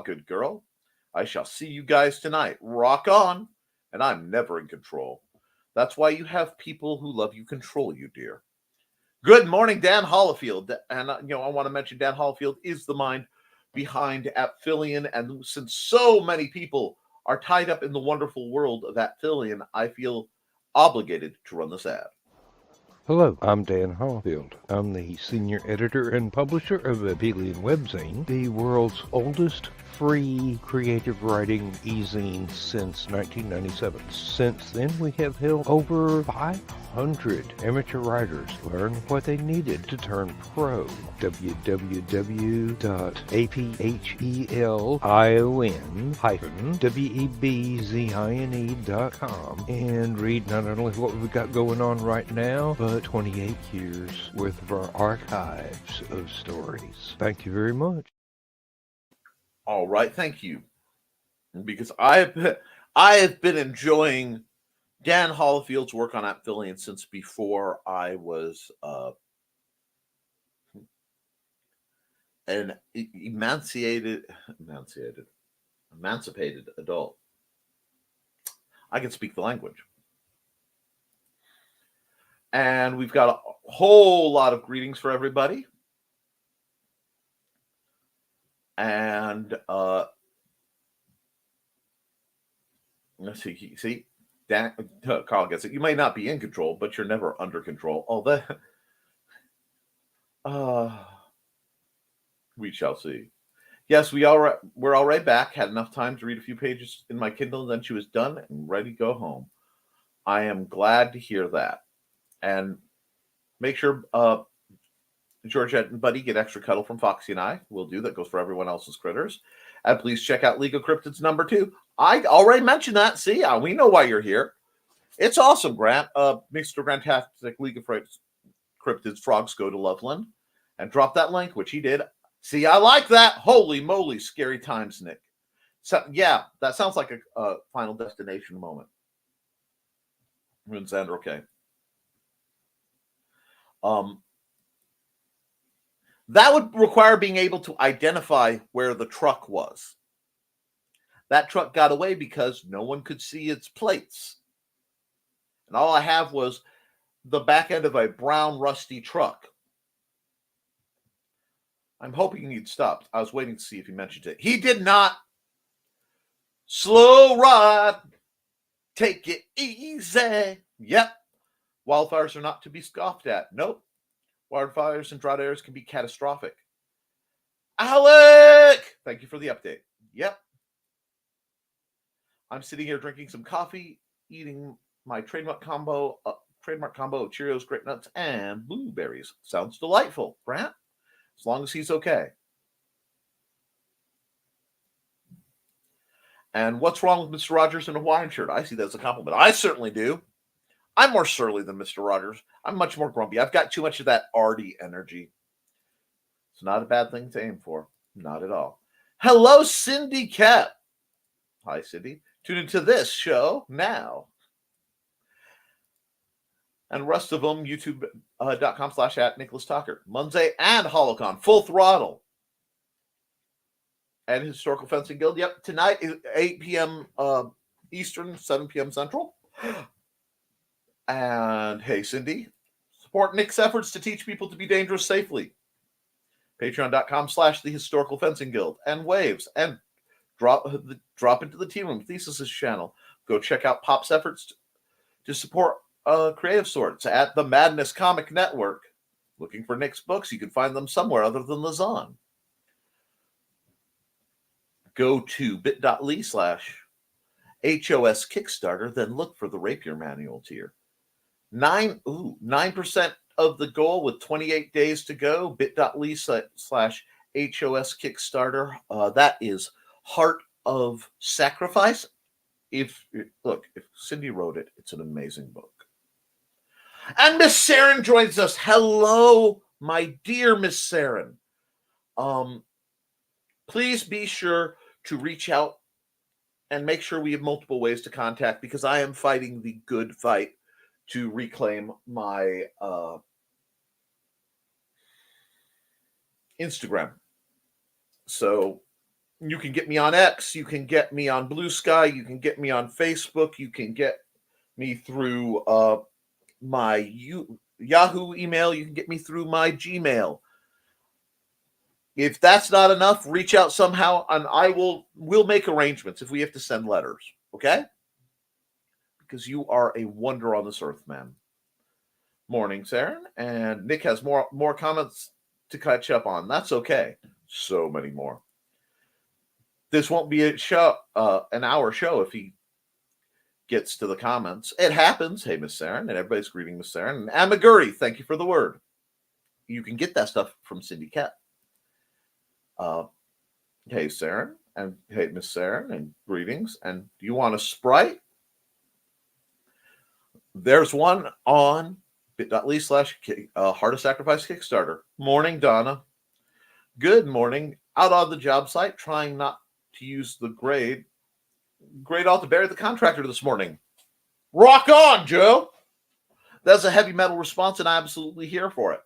Good girl. I shall see you guys tonight. Rock on. And I'm never in control. That's why you have people who love you control you, dear. Good morning, Dan Hollifield. And, I want to mention Dan Hollifield is the mind behind Apvillian. And since so many people are tied up in the wonderful world of Apvillian, I feel obligated to run this ad. Hello, I'm Dan Hollifield. I'm the senior editor and publisher of Apvillian Webzine, the world's oldest free creative writing e-zine since 1997. Since then, we have helped over 500 amateur writers learn what they needed to turn pro. www.aphellion-webzine.com and read not only what we've got going on right now, but 28 years worth of our archives of stories. Thank you very much. All right, thank you. Because I have been enjoying Dan Hollifield's work on Apvillian since before I was an emancipated adult. I can speak the language. And we've got a whole lot of greetings for everybody. And let's see, Dan, Carl gets it. You may not be in control, but you're never under control. We shall see. Yes, we're all right back. Had enough time to read a few pages in my Kindle, and then she was done and ready to go home. I am glad to hear that. And make sure Georgette and Buddy get extra cuddle from Foxy and I. We'll do that. Goes for everyone else's critters. And please check out League of Cryptids #2. I already mentioned that. See, we know why you're here. It's awesome, Grant. Mr. Grantastic League of Cryptids Frogs Go to Loveland. And drop that link, which he did. See, I like that. Holy moly, scary times, Nick. So, yeah, that sounds like a Final Destination moment. Ruins end okay. That would require being able to identify where the truck was. That truck got away because no one could see its plates. And all I have was the back end of a brown, rusty truck. I'm hoping he'd stopped. I was waiting to see if he mentioned it. He did not. Slow ride. Take it easy. Yep. Wildfires are not to be scoffed at. Nope. Wildfires and drought areas can be catastrophic. Alec! Thank you for the update. Yep. I'm sitting here drinking some coffee, eating my trademark combo of Cheerios, grape nuts, and blueberries. Sounds delightful, Brant. As long as he's okay. And what's wrong with Mr. Rogers in a Hawaiian shirt? I see that as a compliment. I certainly do. I'm more surly than Mr. Rogers. I'm much more grumpy. I've got too much of that arty energy. It's not a bad thing to aim for. Not at all. Hello, Cindy Koepp. Hi, Cindy. Tune into this show now. And rest of them, youtube.com/@Nicholas Tockert. Munze and Holocon, full throttle. And Historical Fencing Guild. Yep, tonight is 8 p.m. Eastern, 7 p.m. Central. And hey, Cindy, support Nick's efforts to teach people to be dangerous safely. Patreon.com/The Historical Fencing Guild. And Waves. And drop into the Tea Room Thesis channel. Go check out Pop's efforts to support creative sorts at the Madness Comic Network. Looking for Nick's books, you can find them somewhere other than Lazan. go to bit.ly/HOS Kickstarter, then look for the Rapier Manual tier. 9% of the goal with 28 days to go. Bit.ly/HOS Kickstarter. That is Heart of Sacrifice. If Cindy wrote it, it's an amazing book. And Miss Saren joins us. Hello, my dear Miss Saren. Please be sure to reach out and make sure we have multiple ways to contact, because I am fighting the good fight to reclaim my Instagram. So you can get me on X, you can get me on Blue Sky, you can get me on Facebook, you can get me through my Yahoo email, you can get me through my Gmail. If that's not enough, reach out somehow, and we'll make arrangements if we have to send letters, okay? Because you are a wonder on this earth, man. Morning, Saren. And Nick has more comments to catch up on. That's okay. So many more. This won't be an hour show if he gets to the comments. It happens. Hey, Miss Saren, and everybody's greeting Miss Saren. And Amaguri, thank you for the word. You can get that stuff from Cindy Koepp. Hey, Saren, and hey, Miss Saren, and greetings. And do you want a Sprite? There's one on bit.ly/Heart of Sacrifice Kickstarter. Morning, Donna. Good morning. Out on the job site, trying not to use the grade off to bury the contractor this morning. Rock on, Joe. That's a heavy metal response, and I'm absolutely here for it.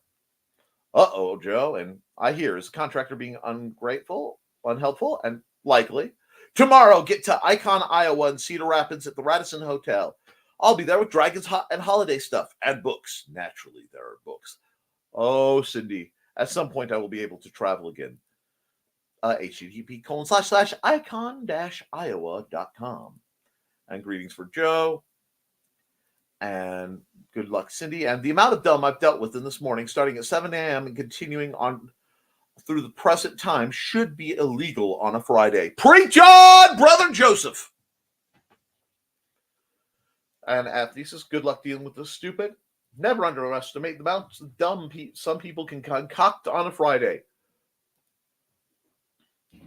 Uh-oh, Joe. And I hear, is the contractor being ungrateful, unhelpful, and likely? Tomorrow, get to Icon, Iowa, and Cedar Rapids at the Radisson Hotel. I'll be there with Dragons and holiday stuff and books. Naturally, there are books. Oh, Cindy, at some point I will be able to travel again. http://icon-iowa.com. And greetings for Joe. And good luck, Cindy. And the amount of dumb I've dealt with in this morning, starting at 7 a.m. and continuing on through the present time, should be illegal on a Friday. Preach on, Brother Joseph. And Athesis, good luck dealing with this stupid. Never underestimate the amounts of dumb some people can concoct on a Friday.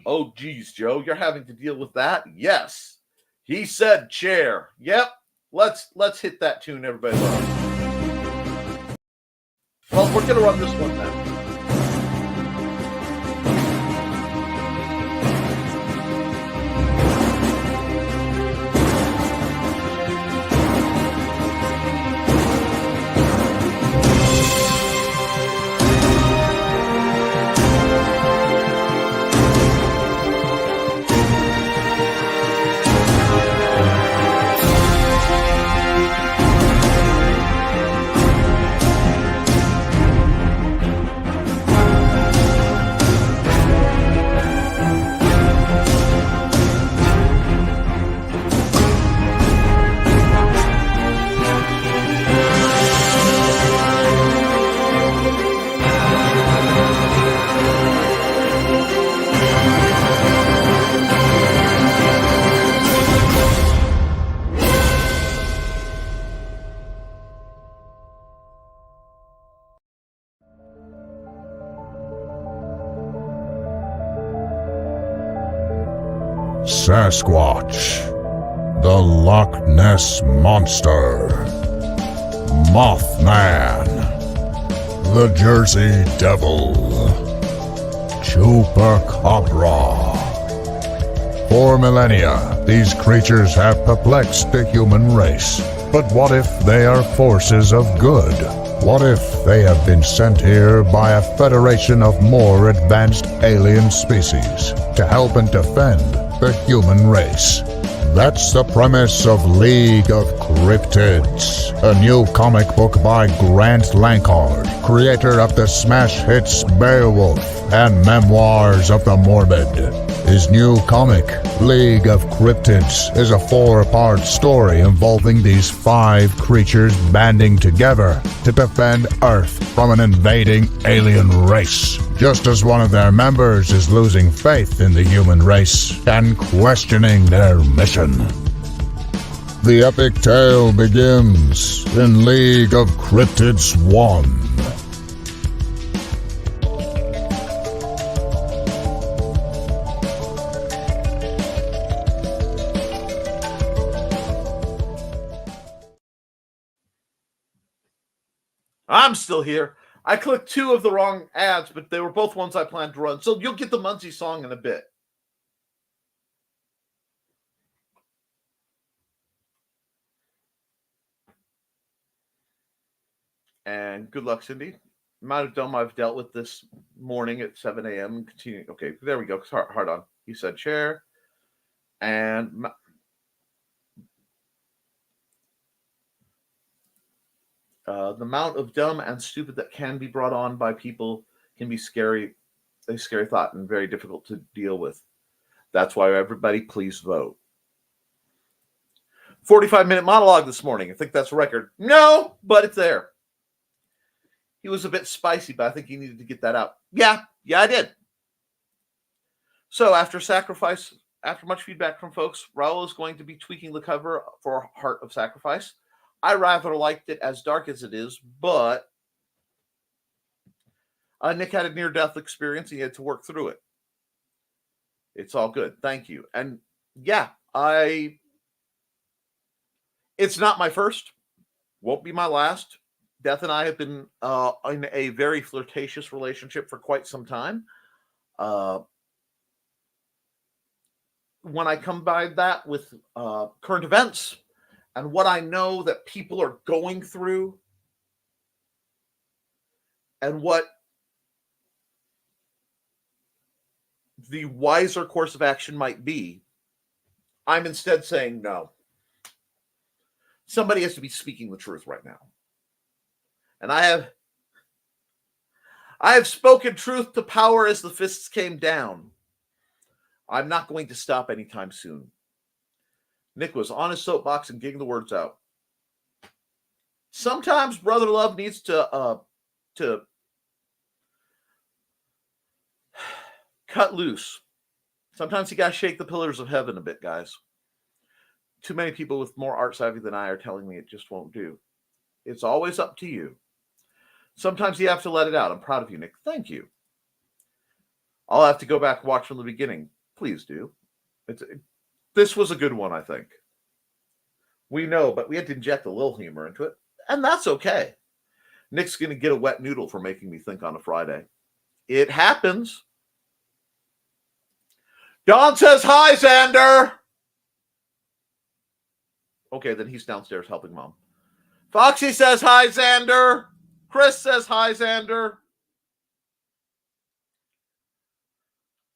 Oh, geez, Joe, you're having to deal with that? Yes. He said chair. Yep. Let's hit that tune, everybody. Well, we're going to run this one now. Sasquatch, the Loch Ness Monster, Mothman, the Jersey Devil, Chupacabra. For millennia, these creatures have perplexed the human race. But what if they are forces of good? What if they have been sent here by a federation of more advanced alien species to help and defend the human race? That's the premise of League of Cryptids, a new comic book by Grant Lankard, creator of the smash hits Beowulf and Memoirs of the Morbid. His new comic, League of Cryptids, is a 4-part story involving these 5 creatures banding together to defend Earth from an invading alien race, just as one of their members is losing faith in the human race and questioning their mission. The epic tale begins in League of Cryptids 1. I'm still here. I clicked 2 of the wrong ads, but they were both ones I planned to run. So you'll get the Muncie song in a bit. And good luck, Cindy. Amount of dumb I've dealt with this morning at 7 a.m. Continue. Okay, there we go. Hard on. He said share. And the amount of dumb and stupid that can be brought on by people can be scary, a scary thought and very difficult to deal with. That's why everybody please vote. 45-minute monologue this morning. I think that's a record. No, but it's there. He was a bit spicy, but I think he needed to get that out. Yeah, I did. So after much feedback from folks, Raul is going to be tweaking the cover for Heart of Sacrifice. I rather liked it as dark as it is, but Nick had a near-death experience. He had to work through it. It's all good. Thank you. And yeah, it's not my first. Won't be my last. Death and I have been in a very flirtatious relationship for quite some time. When I combine that with current events and what I know that people are going through and what the wiser course of action might be, I'm instead saying no. Somebody has to be speaking the truth right now. And I have spoken truth to power as the fists came down. I'm not going to stop anytime soon. Nick was on his soapbox and getting the words out. Sometimes brother love needs to cut loose. Sometimes you got to shake the pillars of heaven a bit, guys. Too many people with more art savvy than I are telling me it just won't do. It's always up to you. Sometimes you have to let it out. I'm proud of you, Nick. Thank you. I'll have to go back and watch from the beginning. Please do. This was a good one, I think. We know, but we had to inject a little humor into it, and that's okay. Nick's going to get a wet noodle for making me think on a Friday. It happens. Don says hi, Xander. Okay, then he's downstairs helping Mom. Foxy says hi, Xander. Chris says hi, Xander.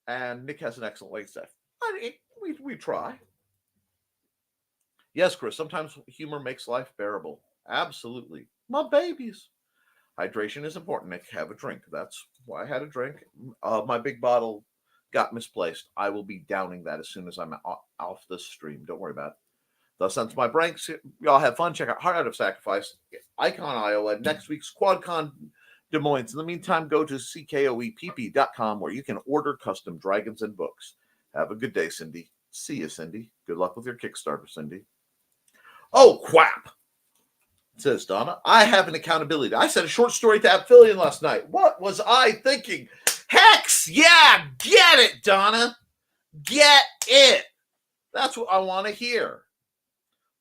And Nick has an excellent wait staff. I mean, we try. Yes, Chris, sometimes humor makes life bearable. Absolutely. My babies. Hydration is important, Nick. Have a drink. That's why I had a drink. My big bottle got misplaced. I will be downing that as soon as I'm off this stream. Don't worry about it. Thus ends my pranks. Y'all have fun. Check out Heart of Sacrifice, Icon, Iowa, next week's QuadCon Des Moines. In the meantime, go to CKOEPP.com where you can order custom dragons and books. Have a good day, Cindy. See you, Cindy. Good luck with your Kickstarter, Cindy. Oh, crap, says Donna. I have an accountability. I sent a short story to Apphilion last night. What was I thinking? Hex! Yeah, get it, Donna. Get it. That's what I want to hear.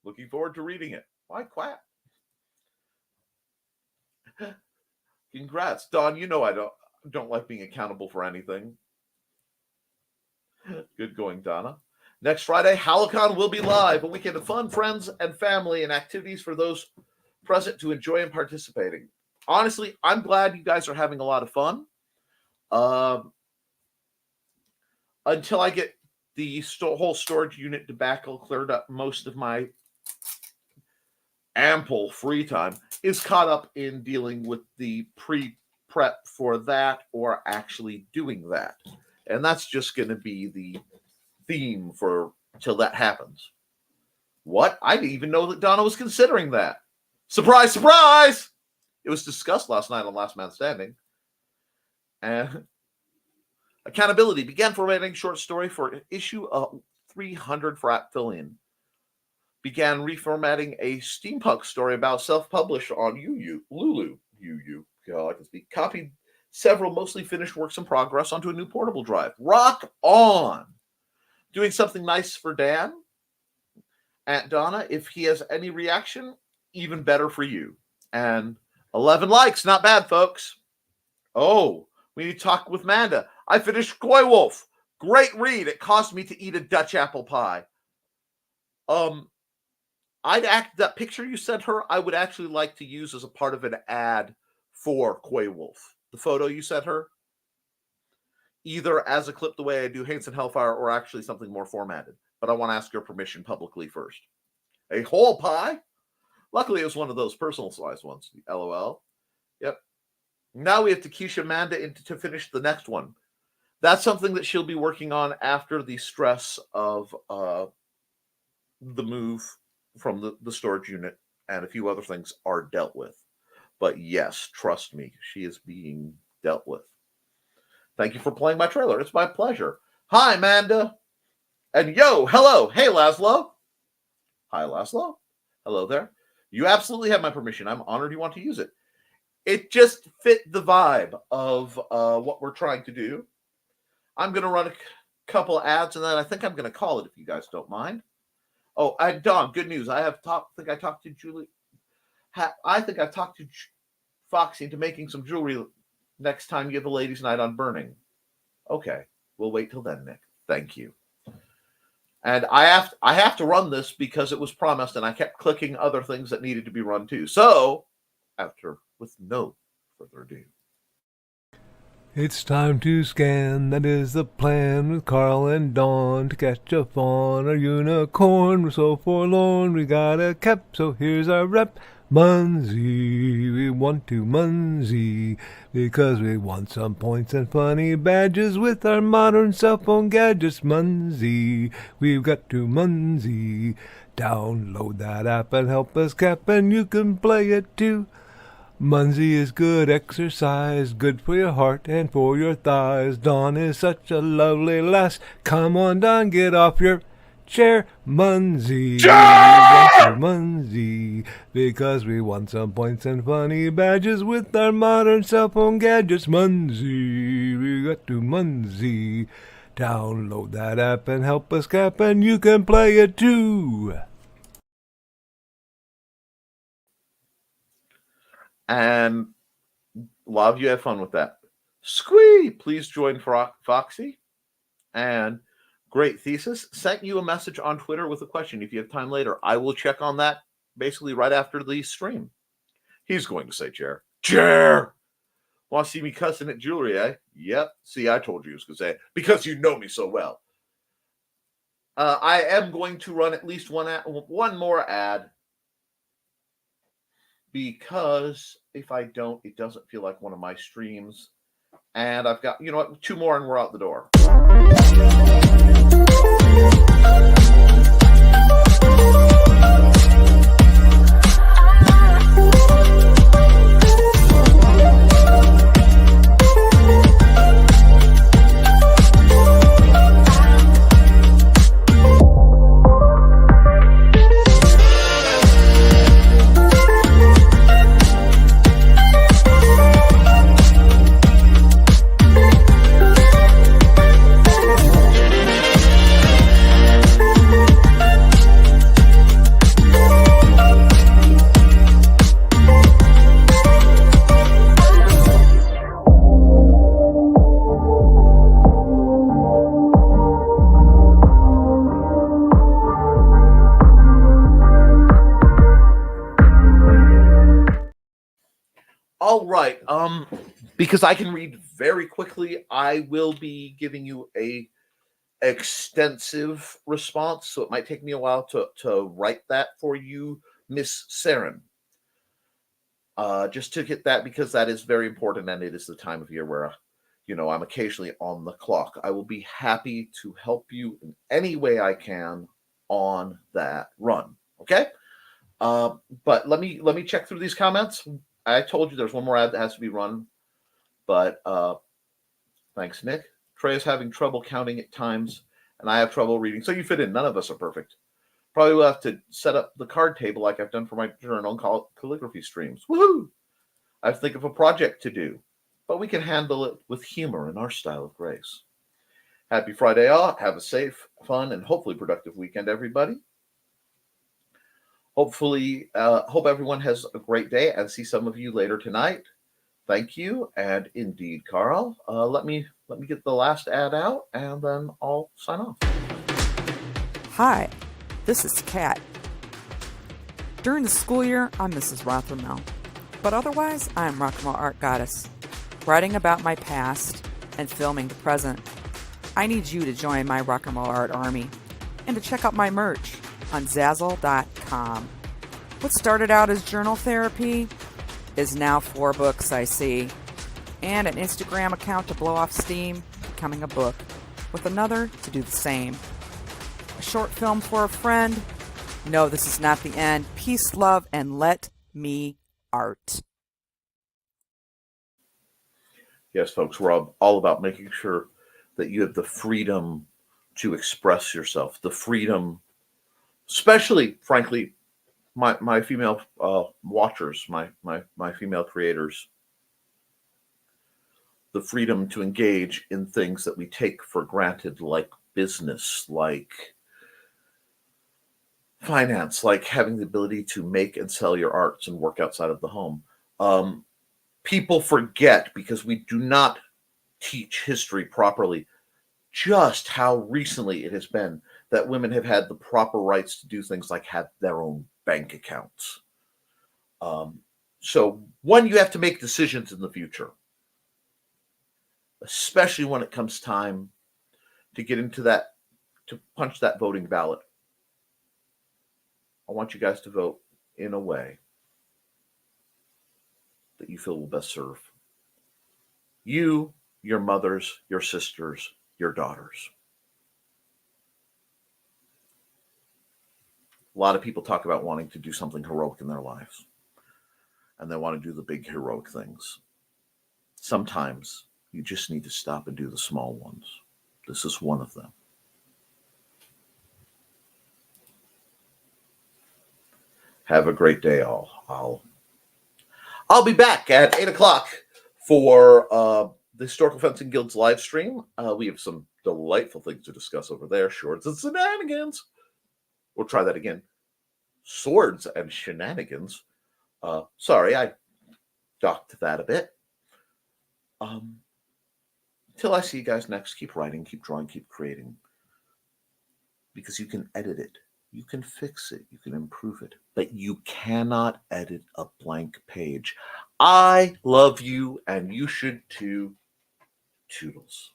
Looking forward to reading it. Why quack? Congrats, Don. You know I don't like being accountable for anything. Good going, Donna. Next Friday, Halicon will be live, a weekend of fun, friends, and family, and activities for those present to enjoy and participating. Honestly, I'm glad you guys are having a lot of fun. Until I get the whole storage unit debacle cleared up, most of my ample free time is caught up in dealing with the pre-prep for that or actually doing that. And that's just going to be the theme for till that happens. What? I didn't even know that Donna was considering that. Surprise, surprise! It was discussed last night on Last Man Standing. And Accountability began formatting short story for issue 300 for Fillion. Began reformatting a steampunk story about self-published on Lulu. God, I can speak. Copied several mostly finished works in progress onto a new portable drive. Rock on! Doing something nice for Dan. Aunt Donna, if he has any reaction, even better for you. And 11 likes, not bad, folks. Oh, we need to talk with Manda. I finished Koi Wolf. Great read. It cost me to eat a Dutch apple pie. That picture you sent her, I would actually like to use as a part of an ad for Koi Wolf. The photo you sent her, either as a clip the way I do Haints and Hellfire or actually something more formatted. But I want to ask your permission publicly first. A whole pie? Luckily, it was one of those personal sized ones. LOL. Yep. Now we have to Keisha Manda to finish the next one. That's something that she'll be working on after the stress of the move from the storage unit and a few other things are dealt with. But yes, trust me, she is being dealt with. Thank you for playing my trailer. It's my pleasure. Hi, Manda. And yo, hello. Hey, Laszlo. Hi, Laszlo. Hello there. You absolutely have my permission. I'm honored you want to use it. It just fit the vibe of what we're trying to do. I'm going to run a couple ads, and then I think I'm going to call it if you guys don't mind. Oh, Don, good news. I think I talked to Julie. I think I've talked to Foxy into making some jewelry next time you have a ladies' night on Burning. Okay, we'll wait till then, Nick. Thank you. And I have to run this because it was promised, and I kept clicking other things that needed to be run too. So, with no further ado. It's time to scan, that is the plan, with Carl and Dawn to catch a fawn or unicorn. We're so forlorn, we got a cap, so here's our rep. Munsey, we want to Munsey, because we want some points and funny badges with our modern cell phone gadgets. Munsey, we've got to Munsey. Download that app and help us cap, and you can play it too. Munsey is good exercise, good for your heart and for your thighs. Dawn is such a lovely lass. Come on, Dawn, get off your chair. Munsey, Munsey, because we want some points and funny badges with our modern cell phone gadgets. Munsey, we got to Munsey. Download that app and help us cap, and you can play it too. And a lot of you have fun with that. Squee! Please join Foxy. And great thesis. Sent you a message on Twitter with a question. If you have time later, I will check on that basically right after the stream. He's going to say chair. Chair! Want to see me cussing at jewelry, eh? Yep. See, I told you he was going to say it because you know me so well. I am going to run at least one more ad, because if I don't, it doesn't feel like one of my streams. And I've got, you know what, 2 more and we're out the door. All right. Because I can read very quickly, I will be giving you a extensive response, so it might take me a while to write that for you, Miss Saren. Just to get that, because that is very important, and it is the time of year where I'm occasionally on the clock. I will be happy to help you in any way I can on that run. Okay. But let me check through these comments. I told you there's one more ad that has to be run, but thanks, Nick. Trey is having trouble counting at times, and I have trouble reading. So you fit in. None of us are perfect. Probably will have to set up the card table like I've done for my journal and calligraphy streams. Woohoo! I have to think of a project to do, but we can handle it with humor in our style of grace. Happy Friday all. Have a safe, fun, and hopefully productive weekend, everybody. Hopefully, hope everyone has a great day and see some of you later tonight. Thank you. And indeed, Carl, let me get the last ad out and then I'll sign off. Hi, this is Kat. During the school year, I'm Mrs. Rothermel, but otherwise, I'm Rock and Roll Art Goddess, writing about my past and filming the present. I need you to join my Rock and Roll Art Army and to check out my merch on Zazzle.com. What started out as journal therapy is now 4 books, I see, and an Instagram account to blow off steam, becoming a book, with another to do the same. A short film for a friend. No, this is not the end. Peace, love, and let me art. Yes, folks, we're all about making sure that you have the freedom to express yourself, the freedom, especially, frankly, my female watchers, my female creators, the freedom to engage in things that we take for granted, like business, like finance, like having the ability to make and sell your arts and work outside of the home. People forget, because we do not teach history properly, just how recently it has been that women have had the proper rights to do things like have their own bank accounts. So one, you have to make decisions in the future, especially when it comes time to get into that, to punch that voting ballot. I want you guys to vote in a way that you feel will best serve you, your mothers, your sisters, your daughters. A lot of people talk about wanting to do something heroic in their lives, and they want to do the big heroic things. Sometimes you just need to stop and do the small ones. This is one of them. Have a great day, all. I'll be back at 8 o'clock for the Historical Fencing Guild's live stream. We have some delightful things to discuss over there. Shorts and shenanigans. We'll try that again. Swords and shenanigans. Sorry, I docked that a bit. Until I see you guys next, keep writing, keep drawing, keep creating. Because you can edit it. You can fix it. You can improve it. But you cannot edit a blank page. I love you, and you should too. Toodles.